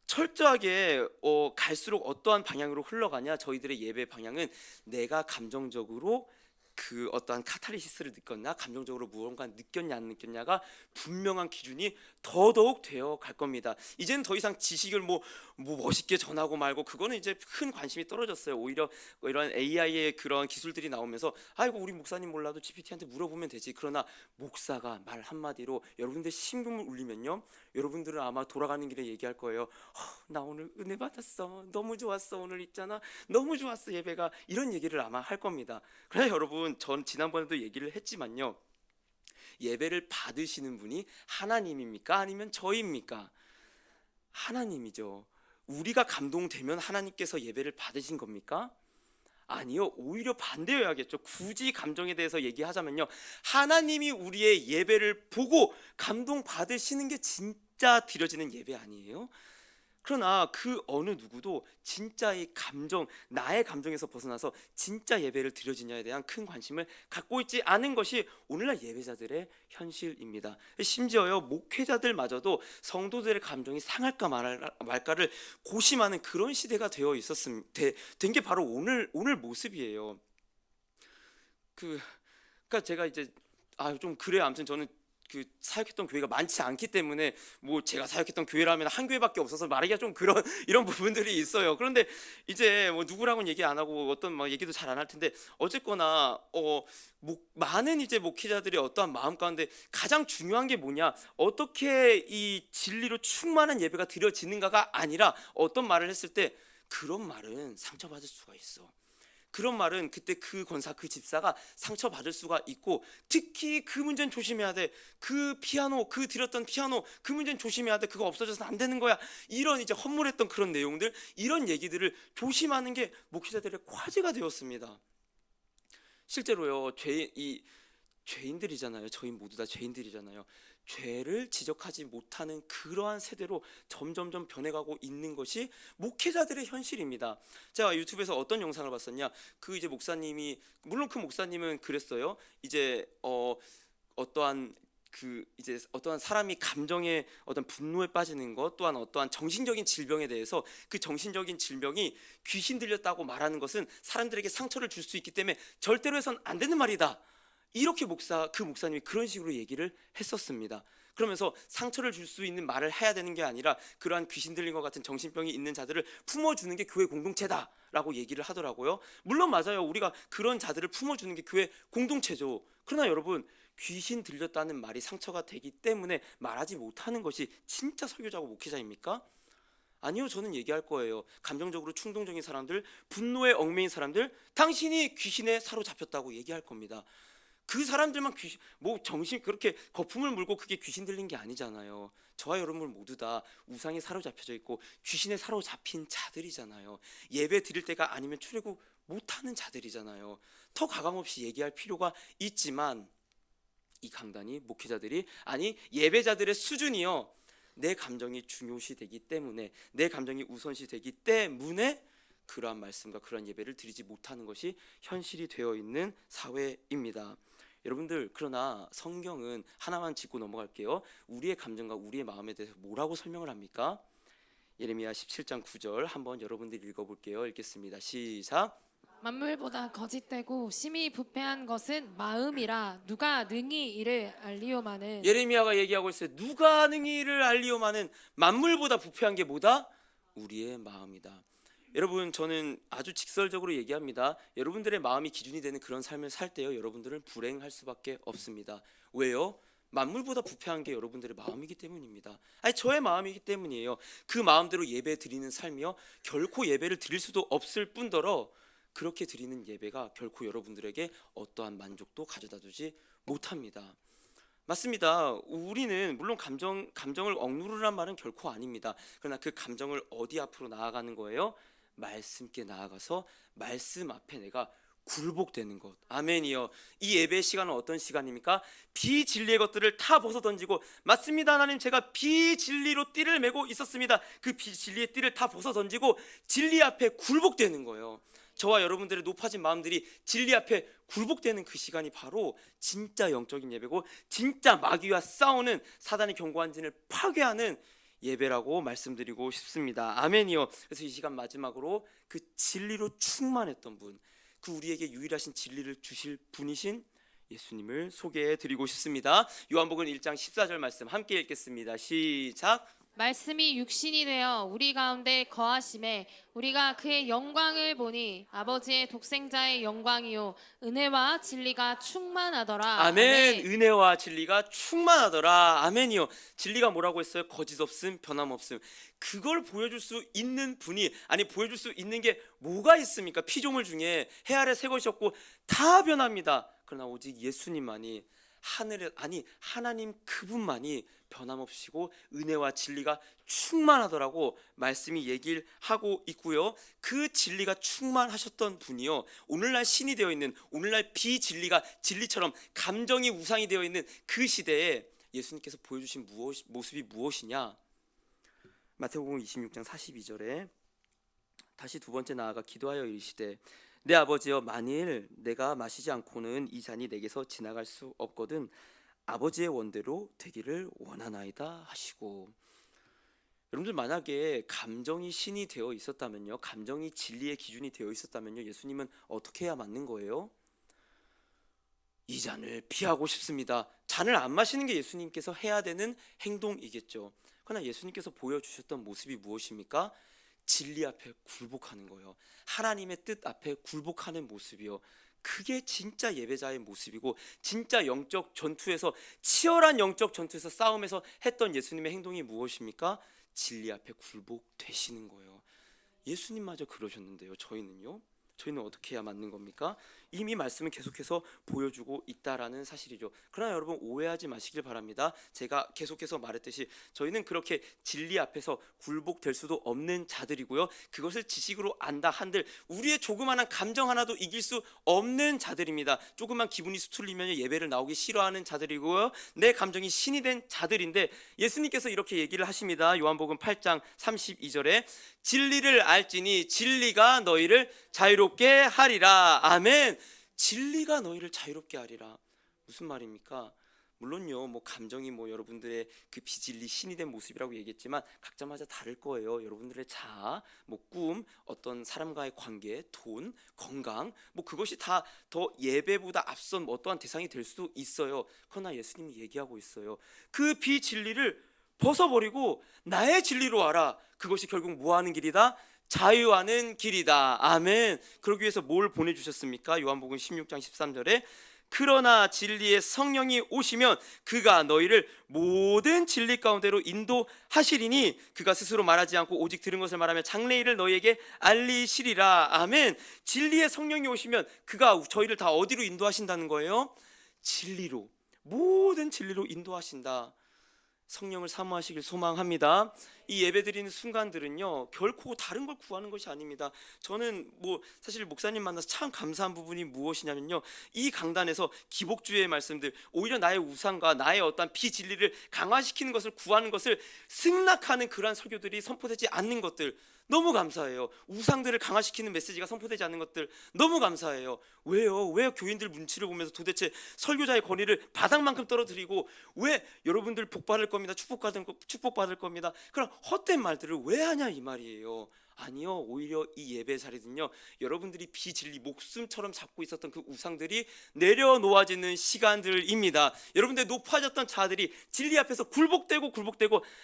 Speaker 1: 철저하게 갈수록 어떠한 방향으로 흘러가냐, 저희들의 예배 방향은 내가 감정적으로 그 어떠한 카타르시스를 느꼈나, 감정적으로 무언가 느꼈냐 안 느꼈냐가 분명한 기준이 더더욱 되어 갈 겁니다. 이제는 더 이상 지식을 뭐 멋있게 전하고 말고 그거는 이제 큰 관심이 떨어졌어요. 오히려 이런 AI의 그런 기술들이 나오면서 아이고 우리 목사님 몰라도 GPT한테 물어보면 되지. 그러나 목사가 말 한마디로 여러분들 심금을 울리면요, 여러분들은 아마 돌아가는 길에 얘기할 거예요. 나 오늘 은혜 받았어. 너무 좋았어. 오늘 있잖아. 너무 좋았어 예배가. 이런 얘기를 아마 할 겁니다. 그래 여러분, 전 지난번에도 얘기를 했지만요, 예배를 받으시는 분이 하나님입니까? 아니면 저입니까? 하나님이죠. 우리가 감동되면 하나님께서 예배를 받으신 겁니까? 아니요, 오히려 반대여야겠죠. 굳이 감정에 대해서 얘기하자면요, 하나님이 우리의 예배를 보고 감동 받으시는 게 진짜 드려지는 예배 아니에요? 그러나 그 어느 누구도 진짜의 감정, 나의 감정에서 벗어나서 진짜 예배를 드려지냐에 대한 큰 관심을 갖고 있지 않은 것이 오늘날 예배자들의 현실입니다. 심지어요, 목회자들마저도 성도들의 감정이 상할까 말까를 고심하는 그런 시대가 되어 된 게 바로 오늘 모습이에요. 그러니까 제가 이제 좀 그래요. 아무튼 저는 그 사역했던 교회가 많지 않기 때문에 뭐 제가 사역했던 교회라면 한 교회밖에 없어서 말하기가 좀 그런 이런 부분들이 있어요. 그런데 이제 뭐 누구랑은 얘기 안 하고 어떤 막 얘기도 잘 안 할 텐데 어쨌거나 많은 이제 목회자들이 어떠한 마음 가운데 가장 중요한 게 뭐냐, 어떻게 이 진리로 충만한 예배가 드려지는가가 아니라 어떤 말을 했을 때 그런 말은 상처받을 수가 있어. 그런 말은 그때 그 권사 그 집사가 상처받을 수가 있고, 특히 그 문제는 조심해야 돼. 그 피아노, 그 드렸던 피아노, 그 문제는 조심해야 돼. 그거 없어져서는 안 되는 거야. 이런 이제 허물했던 그런 내용들, 이런 얘기들을 조심하는 게 목회자들의 과제가 되었습니다. 실제로요, 죄인들이잖아요. 저희 모두 다 죄인들이잖아요. 죄를 지적하지 못하는 그러한 세대로 점점점 변해가고 있는 것이 목회자들의 현실입니다. 제가 유튜브에서 어떤 영상을 봤었냐, 그 이제 목사님이, 물론 그 목사님은 그랬어요. 이제 어떠한 이제 어떠한 사람이 감정에 어떤 분노에 빠지는 것, 또한 어떠한 정신적인 질병에 대해서 그 정신적인 질병이 귀신 들렸다고 말하는 것은 사람들에게 상처를 줄 수 있기 때문에 절대로 해선 안 되는 말이다. 이렇게 그 목사님이 그런 식으로 얘기를 했었습니다. 그러면서 상처를 줄 수 있는 말을 해야 되는 게 아니라 그러한 귀신 들린 것 같은 정신병이 있는 자들을 품어주는 게 교회 공동체다라고 얘기를 하더라고요. 물론 맞아요. 우리가 그런 자들을 품어주는 게 교회 공동체죠. 그러나 여러분, 귀신 들렸다는 말이 상처가 되기 때문에 말하지 못하는 것이 진짜 설교자고 목회자입니까? 아니요, 저는 얘기할 거예요. 감정적으로 충동적인 사람들, 분노에 얽매인 사람들, 당신이 귀신에 사로잡혔다고 얘기할 겁니다. 그 사람들만 정신 그렇게 거품을 물고 그게 귀신 들린 게 아니잖아요. 저와 여러분 모두 다 우상에 사로잡혀져 있고 귀신에 사로잡힌 자들이잖아요. 예배 드릴 때가 아니면 출애굽 못하는 자들이잖아요. 더 가감없이 얘기할 필요가 있지만 이 강단이 목회자들이 아니 예배자들의 수준이요, 내 감정이 중요시 되기 때문에, 내 감정이 우선시 되기 때문에 그러한 말씀과 그러한 예배를 드리지 못하는 것이 현실이 되어 있는 사회입니다. 여러분들, 그러나 성경은 하나만 짚고 넘어갈게요. 우리의 감정과 우리의 마음에 대해서 뭐라고 설명을 합니까? 예레미야 17장 9절 한번 여러분들 읽어볼게요. 읽겠습니다. 시작.
Speaker 2: 만물보다 거짓되고 심히 부패한 것은 마음이라 누가 능히 이를 알리오마는.
Speaker 1: 예레미야가 얘기하고 있어요. 누가 능히 이를 알리오마는. 만물보다 부패한 게 뭐다? 우리의 마음이다. 여러분, 저는 아주 직설적으로 얘기합니다. 여러분들의 마음이 기준이 되는 그런 삶을 살 때요, 여러분들은 불행할 수밖에 없습니다. 왜요? 만물보다 부패한 게 여러분들의 마음이기 때문입니다. 아니, 저의 마음이기 때문이에요. 그 마음대로 예배 드리는 삶이요, 결코 예배를 드릴 수도 없을 뿐더러 그렇게 드리는 예배가 결코 여러분들에게 어떠한 만족도 가져다주지 못합니다. 맞습니다. 우리는 물론 감정을 억누르란 말은 결코 아닙니다. 그러나 그 감정을 어디 앞으로 나아가는 거예요? 말씀께 나아가서 말씀 앞에 내가 굴복되는 것. 아멘이요. 이 예배 시간은 어떤 시간입니까? 비진리의 것들을 다 벗어 던지고, 맞습니다 하나님, 제가 비진리로 띠를 메고 있었습니다. 그 비진리의 띠를 다 벗어 던지고 진리 앞에 굴복되는 거예요. 저와 여러분들의 높아진 마음들이 진리 앞에 굴복되는 그 시간이 바로 진짜 영적인 예배고, 진짜 마귀와 싸우는 사단의 견고한 진을 파괴하는 예배라고 말씀드리고 싶습니다. 아멘이요. 그래서 이 시간 마지막으로 그 진리로 충만했던 분, 그 우리에게 유일하신 진리를 주실 분이신 예수님을 소개해 드리고 싶습니다. 요한복음 1장 14절 말씀 함께 읽겠습니다. 시작.
Speaker 2: 말씀이 육신이 되어 우리 가운데 거하심에 우리가 그의 영광을 보니 아버지의 독생자의 영광이요 은혜와 진리가 충만하더라.
Speaker 1: 아멘. 은혜와 진리가 충만하더라. 아멘이요. 진리가 뭐라고 했어요? 거짓 없음, 변함 없음. 그걸 보여줄 수 있는 분이, 아니 보여줄 수 있는 게 뭐가 있습니까? 피조물 중에 해 아래 새 것이 없고 다 변합니다. 그러나 오직 예수님만이, 하나님 그분만이 변함없이고 은혜와 진리가 충만하더라고 말씀이 얘기를 하고 있고요. 그 진리가 충만하셨던 분이요, 오늘날 신이 되어 있는, 오늘날 비진리가 진리처럼 감정이 우상이 되어 있는 그 시대에 예수님께서 보여주신 모습이 무엇이냐? 마태복음 26장 42절에 다시 두 번째 나아가 기도하여 이르시되 내 아버지여, 만일 내가 마시지 않고는 이 잔이 내게서 지나갈 수 없거든 아버지의 원대로 되기를 원하나이다 하시고. 여러분들, 만약에 감정이 신이 되어 있었다면요, 감정이 진리의 기준이 되어 있었다면요, 예수님은 어떻게 해야 맞는 거예요? 이 잔을 피하고 싶습니다. 잔을 안 마시는 게 예수님께서 해야 되는 행동이겠죠. 그러나 예수님께서 보여주셨던 모습이 무엇입니까? 진리 앞에 굴복하는 거예요. 하나님의 뜻 앞에 굴복하는 모습이요, 그게 진짜 예배자의 모습이고, 진짜 영적 전투에서, 치열한 영적 전투에서 싸움에서 했던 예수님의 행동이 무엇입니까? 진리 앞에 굴복되시는 거예요. 예수님마저 그러셨는데요, 저희는 어떻게 해야 맞는 겁니까? 이미 말씀을 계속해서 보여주고 있다라는 사실이죠. 그러나 여러분, 오해하지 마시길 바랍니다. 제가 계속해서 말했듯이 저희는 그렇게 진리 앞에서 굴복될 수도 없는 자들이고요, 그것을 지식으로 안다 한들 우리의 조그마한 감정 하나도 이길 수 없는 자들입니다. 조금만 기분이 수틀리면 예배를 나오기 싫어하는 자들이고요, 내 감정이 신이 된 자들인데, 예수님께서 이렇게 얘기를 하십니다. 요한복음 8장 32절에 진리를 알지니 진리가 너희를 자유롭게 하리라. 아멘. 진리가 너희를 자유롭게 하리라. 무슨 말입니까? 물론요, 뭐 감정이 뭐 여러분들의 그 비진리 신이 된 모습이라고 얘기했지만 각자마다 다를 거예요. 여러분들의 자아, 뭐 꿈, 어떤 사람과의 관계, 돈, 건강, 뭐 그것이 다 더 예배보다 앞선 뭐 어떠한 대상이 될 수도 있어요. 그러나 예수님이 얘기하고 있어요. 그 비진리를 벗어버리고 나의 진리로 와라. 그것이 결국 뭐 하는 길이다? 자유하는 길이다. 아멘. 그러기 위해서 뭘 보내주셨습니까? 요한복음 16장 13절에 그러나 진리의 성령이 오시면 그가 너희를 모든 진리 가운데로 인도하시리니 그가 스스로 말하지 않고 오직 들은 것을 말하며 장래일을 너희에게 알리시리라. 아멘. 진리의 성령이 오시면 그가 저희를 다 어디로 인도하신다는 거예요? 진리로, 모든 진리로 인도하신다. 성령을 사모하시길 소망합니다. 이 예배드리는 순간들은요, 결코 다른 걸 구하는 것이 아닙니다. 저는 뭐 사실 목사님 만나서 참 감사한 부분이 무엇이냐면요, 이 강단에서 기복주의 말씀들, 오히려 나의 우상과 나의 어떤 비진리를 강화시키는 것을 구하는 것을 승낙하는 그러한 설교들이 선포되지 않는 것들 너무 감사해요. 우상들을 강화시키는 메시지가 선포되지 않는 것들 너무 감사해요. 왜요? 왜 교인들 눈치를 보면서 도대체 설교자의 권위를 바닥만큼 떨어뜨리고 왜 여러분들 복 받을 겁니다, 축복받을 겁니다, 그런 헛된 말들을 왜 하냐 이 말이에요. 아니요, 오히려 이 예배 자리는요, 여러분들이 비진리 목숨처럼 잡고 있었던 그 우상들이 내려놓아지는 시간들입니다. 여러분들 높아졌던 자들이 진리 앞에서 굴복되고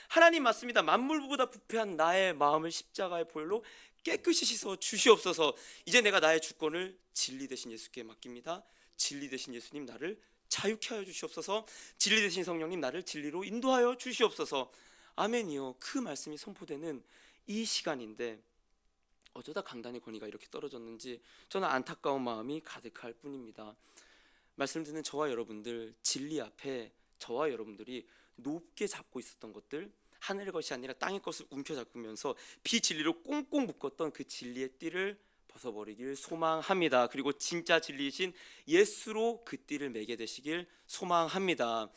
Speaker 1: 하나님 맞습니다. 만물보다 부패한 나의 마음을 십자가의 보혈로 깨끗이 씻어 주시옵소서. 이제 내가 나의 주권을 진리 대신 예수께 맡깁니다. 진리 대신 예수님 나를 자유케 하여 주시옵소서. 진리 대신 성령님 나를 진리로 인도하여 주시옵소서. 아멘이요. 그 말씀이 선포되는 이 시간인데 어쩌다 강단의 권위가 이렇게 떨어졌는지 저는 안타까운 마음이 가득할 뿐입니다. 말씀 듣는 저와 여러분들, 진리 앞에 저와 여러분들이 높게 잡고 있었던 것들, 하늘의 것이 아니라 땅의 것을 움켜잡으면서 비진리로 꽁꽁 묶었던 그 진리의 띠를 벗어버리길 소망합니다. 그리고 진짜 진리이신 예수로 그 띠를 매게 되시길 소망합니다.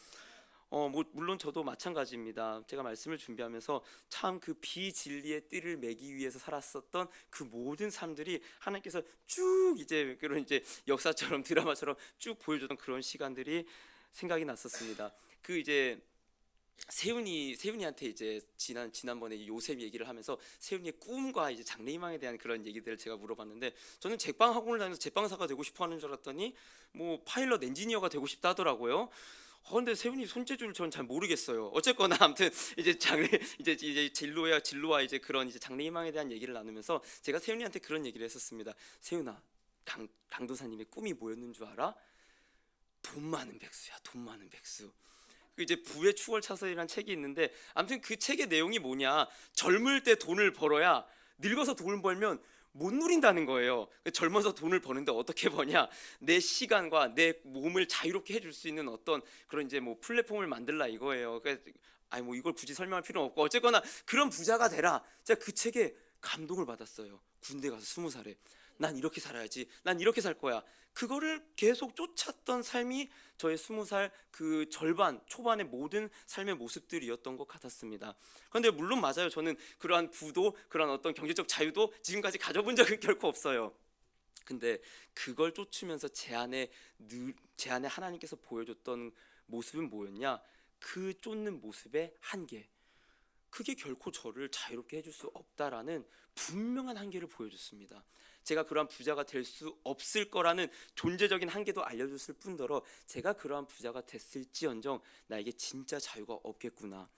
Speaker 1: 물론 저도 마찬가지입니다. 제가 말씀을 준비하면서 참 그 비진리의 띠를 매기 위해서 살았었던 그 모든 사람들이 하나님께서 쭉 이제 그런 이제 역사처럼 드라마처럼 쭉 보여줬던 그런 시간들이 생각이 났었습니다. 그 이제 세훈이한테 이제 지난번에 요셉 얘기를 하면서 세훈이의 꿈과 이제 장래희망에 대한 그런 얘기들을 제가 물어봤는데, 저는 제빵 학원을 다니면서 제빵사가 되고 싶어하는 줄 알았더니 뭐 파일럿 엔지니어가 되고 싶다 하더라고요. 근데 세훈이 손재주를 저는 잘 모르겠어요. 어쨌거나 아무튼 이제 이제 진로와 이제 그런 이제 장래희망에 대한 얘기를 나누면서 제가 세훈이한테 그런 얘기를 했었습니다. 세훈아, 강도사님의 꿈이 뭐였는 줄 알아? 돈 많은 백수야, 돈 많은 백수. 그 이제 부의 추월 차선이라는 책이 있는데, 아무튼 그 책의 내용이 뭐냐, 젊을 때 돈을 벌어야 늙어서 돈을 벌면 못 누린다는 거예요. 젊어서 돈을 버는데 어떻게 버냐, 내 시간과 내 몸을 자유롭게 해줄 수 있는 어떤 그런 이제 뭐 플랫폼을 만들라 이거예요. 아니 뭐 이걸 굳이 설명할 필요는 없고, 어쨌거나 그런 부자가 되라. 제가 그 책에 감동을 받았어요. 군대 가서 20살에 난 이렇게 살아야지, 난 이렇게 살 거야. 그거를 계속 쫓았던 삶이 저의 20살 그 절반 초반의 모든 삶의 모습들이었던 것 같았습니다. 그런데 물론 맞아요. 저는 그러한 부도 그러한 어떤 경제적 자유도 지금까지 가져본 적은 결코 없어요. 근데 그걸 쫓으면서 제 안에 하나님께서 보여줬던 모습은 뭐였냐? 그 쫓는 모습의 한계. 그게 결코 저를 자유롭게 해줄 수 없다라는 분명한 한계를 보여줬습니다. 제가 그러한 부자가 될 수 없을 거라는 존재적인 한계도 알려줬을 뿐더러 제가 그러한 부자가 됐을지언정 나에게 진짜 자유가 없겠구나.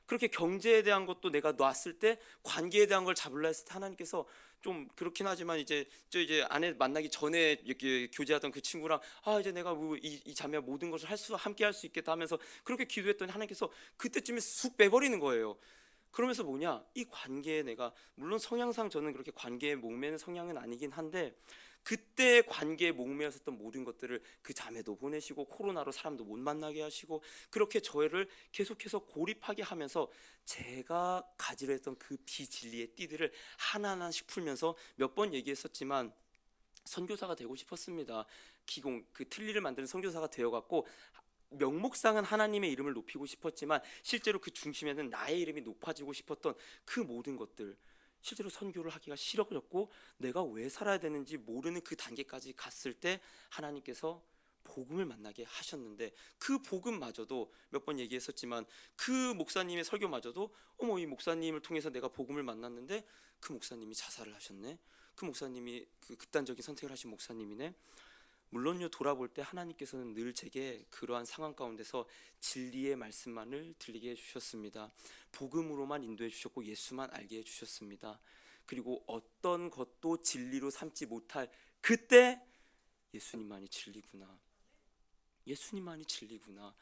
Speaker 1: 그렇게 경제에 대한 것도 내가 놨을 때 관계에 대한 걸 잡으려 했을 때 하나님께서 좀 그렇긴 하지만 이제 아내 만나기 전에 이렇게 교제하던 그 친구랑 이제 내가 이 자매와 모든 것을 함께 할 수 있겠다 하면서 그렇게 기도했더니 하나님께서 그때쯤에 쑥 빼버리는 거예요. 그러면서 뭐냐, 이 관계에 내가 물론 성향상 저는 그렇게 관계에 목매는 성향은 아니긴 한데, 그때 관계에 목매었었던 모든 것들을 그 자매도 보내시고 코로나로 사람도 못 만나게 하시고 그렇게 저를 계속해서 고립하게 하면서 제가 가지려 했던 그 비진리의 띠들을 하나하나씩 풀면서 몇 번 얘기했었지만 선교사가 되고 싶었습니다. 그 틀니를 만드는 선교사가 되어갖고 명목상은 하나님의 이름을 높이고 싶었지만 실제로 그 중심에는 나의 이름이 높아지고 싶었던 그 모든 것들, 실제로 선교를 하기가 싫어졌고 내가 왜 살아야 되는지 모르는 그 단계까지 갔을 때 하나님께서 복음을 만나게 하셨는데 그 복음마저도 몇 번 얘기했었지만 그 목사님의 설교마저도 이 목사님을 통해서 내가 복음을 만났는데 그 목사님이 자살을 하셨네. 그 목사님이 그 극단적인 선택을 하신 목사님이네. 물론요, 돌아볼 때 하나님께서는 늘 제게 그러한 상황 가운데서 진리의 말씀만을 들리게 해주셨습니다. 복음으로만 인도해 주셨고 예수만 알게 해주셨습니다. 그리고 어떤 것도 진리로 삼지 못할 그때 예수님만이 진리구나, 예수님만이 진리구나,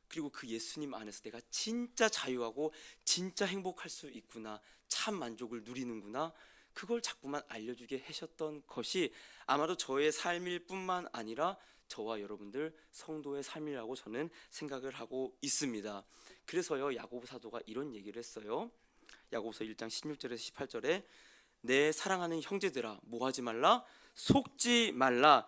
Speaker 1: 그리고 그 예수님 안에서 내가 진짜 자유하고 진짜 행복할 수 있구나, 참 만족을 누리는구나, 그걸 자꾸만 알려주게 하셨던 것이 아마도 저의 삶일 뿐만 아니라 저와 여러분들 성도의 삶이라고 저는 생각을 하고 있습니다. 그래서요, 야고보 사도가 이런 얘기를 했어요. 야고보서 1장 16절에서 18절에 내 사랑하는 형제들아, 뭐하지 말라? 속지 말라.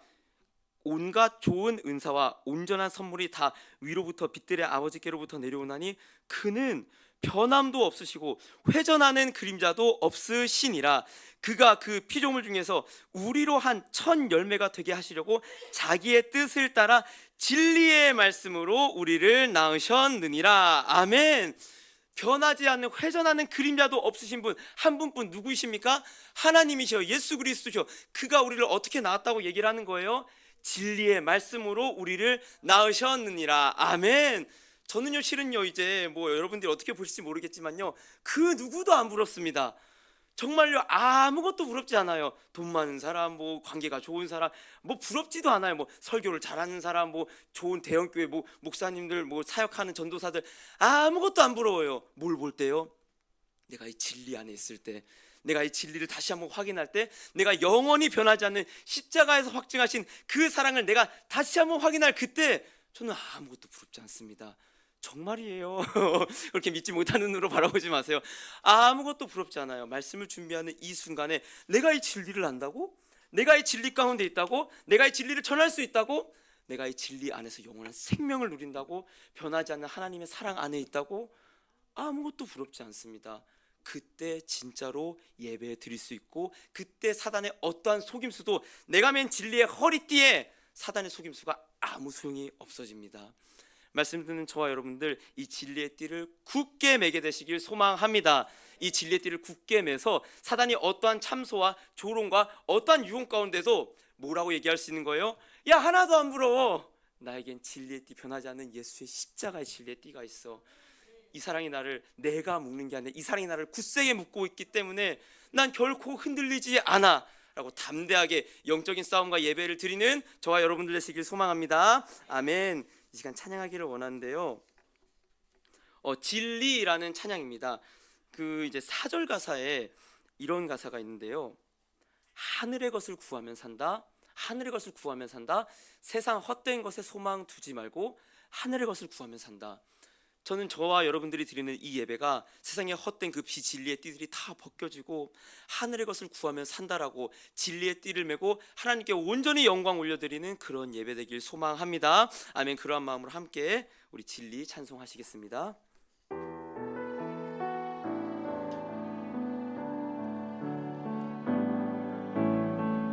Speaker 1: 온갖 좋은 은사와 온전한 선물이 다 위로부터 빛들의 아버지께로부터 내려오나니 그는 변함도 없으시고 회전하는 그림자도 없으시니라. 그가 그 피조물 중에서 우리로 한 천 열매가 되게 하시려고 자기의 뜻을 따라 진리의 말씀으로 우리를 낳으셨느니라. 아멘. 변하지 않는 회전하는 그림자도 없으신 분, 한 분뿐 누구이십니까? 하나님이셔, 예수 그리스도셔. 그가 우리를 어떻게 낳았다고 얘기를 하는 거예요? 진리의 말씀으로 우리를 낳으셨느니라. 아멘. 저는요, 실은요, 이제 여러분들이 어떻게 보실지 모르겠지만요, 그 누구도 안 부럽습니다. 정말요, 아무것도 부럽지 않아요. 돈 많은 사람, 관계가 좋은 사람, 부럽지도 않아요. 설교를 잘하는 사람, 좋은 대형교회 목사님들, 사역하는 전도사들, 아무것도 안 부러워요. 뭘 볼 때요? 내가 이 진리 안에 있을 때, 내가 이 진리를 다시 한번 확인할 때, 내가 영원히 변하지 않는 십자가에서 확증하신 그 사랑을 내가 다시 한번 확인할 그때 저는 아무것도 부럽지 않습니다. 정말이에요. 그렇게 믿지 못하는 눈으로 바라보지 마세요. 아무것도 부럽지 않아요. 말씀을 준비하는 이 순간에 내가 이 진리를 안다고? 내가 이 진리 가운데 있다고? 내가 이 진리를 전할 수 있다고? 내가 이 진리 안에서 영원한 생명을 누린다고? 변하지 않는 하나님의 사랑 안에 있다고? 아무것도 부럽지 않습니다. 그때 진짜로 예배 드릴 수 있고, 그때 사단의 어떠한 속임수도 내가 맨 진리의 허리띠에 사단의 속임수가 아무 소용이 없어집니다. 말씀 듣는 저와 여러분들, 이 진리의 띠를 굳게 매게 되시길 소망합니다. 이 진리의 띠를 굳게 매서 사단이 어떠한 참소와 조롱과 어떠한 유혹 가운데도 뭐라고 얘기할 수 있는 거예요? 야, 하나도 안 부러워. 나에겐 진리의 띠, 변하지 않는 예수의 십자가의 진리의 띠가 있어. 이 사랑이 나를 내가 묶는 게 아니라 이 사랑이 나를 굳세게 묶고 있기 때문에 난 결코 흔들리지 않아 라고 담대하게 영적인 싸움과 예배를 드리는 저와 여러분들 되시길 소망합니다. 아멘. 이 시간 찬양하기를 원하는데요, 진리라는 찬양입니다. 그 이제 4절 가사에 이런 가사가 있는데요, 하늘의 것을 구하면 산다, 하늘의 것을 구하면 산다, 세상 헛된 것에 소망 두지 말고 하늘의 것을 구하면 산다. 저는 저와 여러분들이 드리는 이 예배가 세상의 헛된 그 비진리의 띠들이 다 벗겨지고 하늘의 것을 구하면 산다라고 진리의 띠를 메고 하나님께 온전히 영광 올려드리는 그런 예배 되길 소망합니다. 아멘. 그러한 마음으로 함께 우리 진리 찬송하시겠습니다.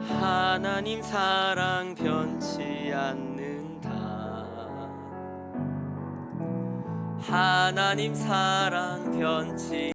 Speaker 1: 하나님 사랑 변치 않는다. 하나님 사랑 변치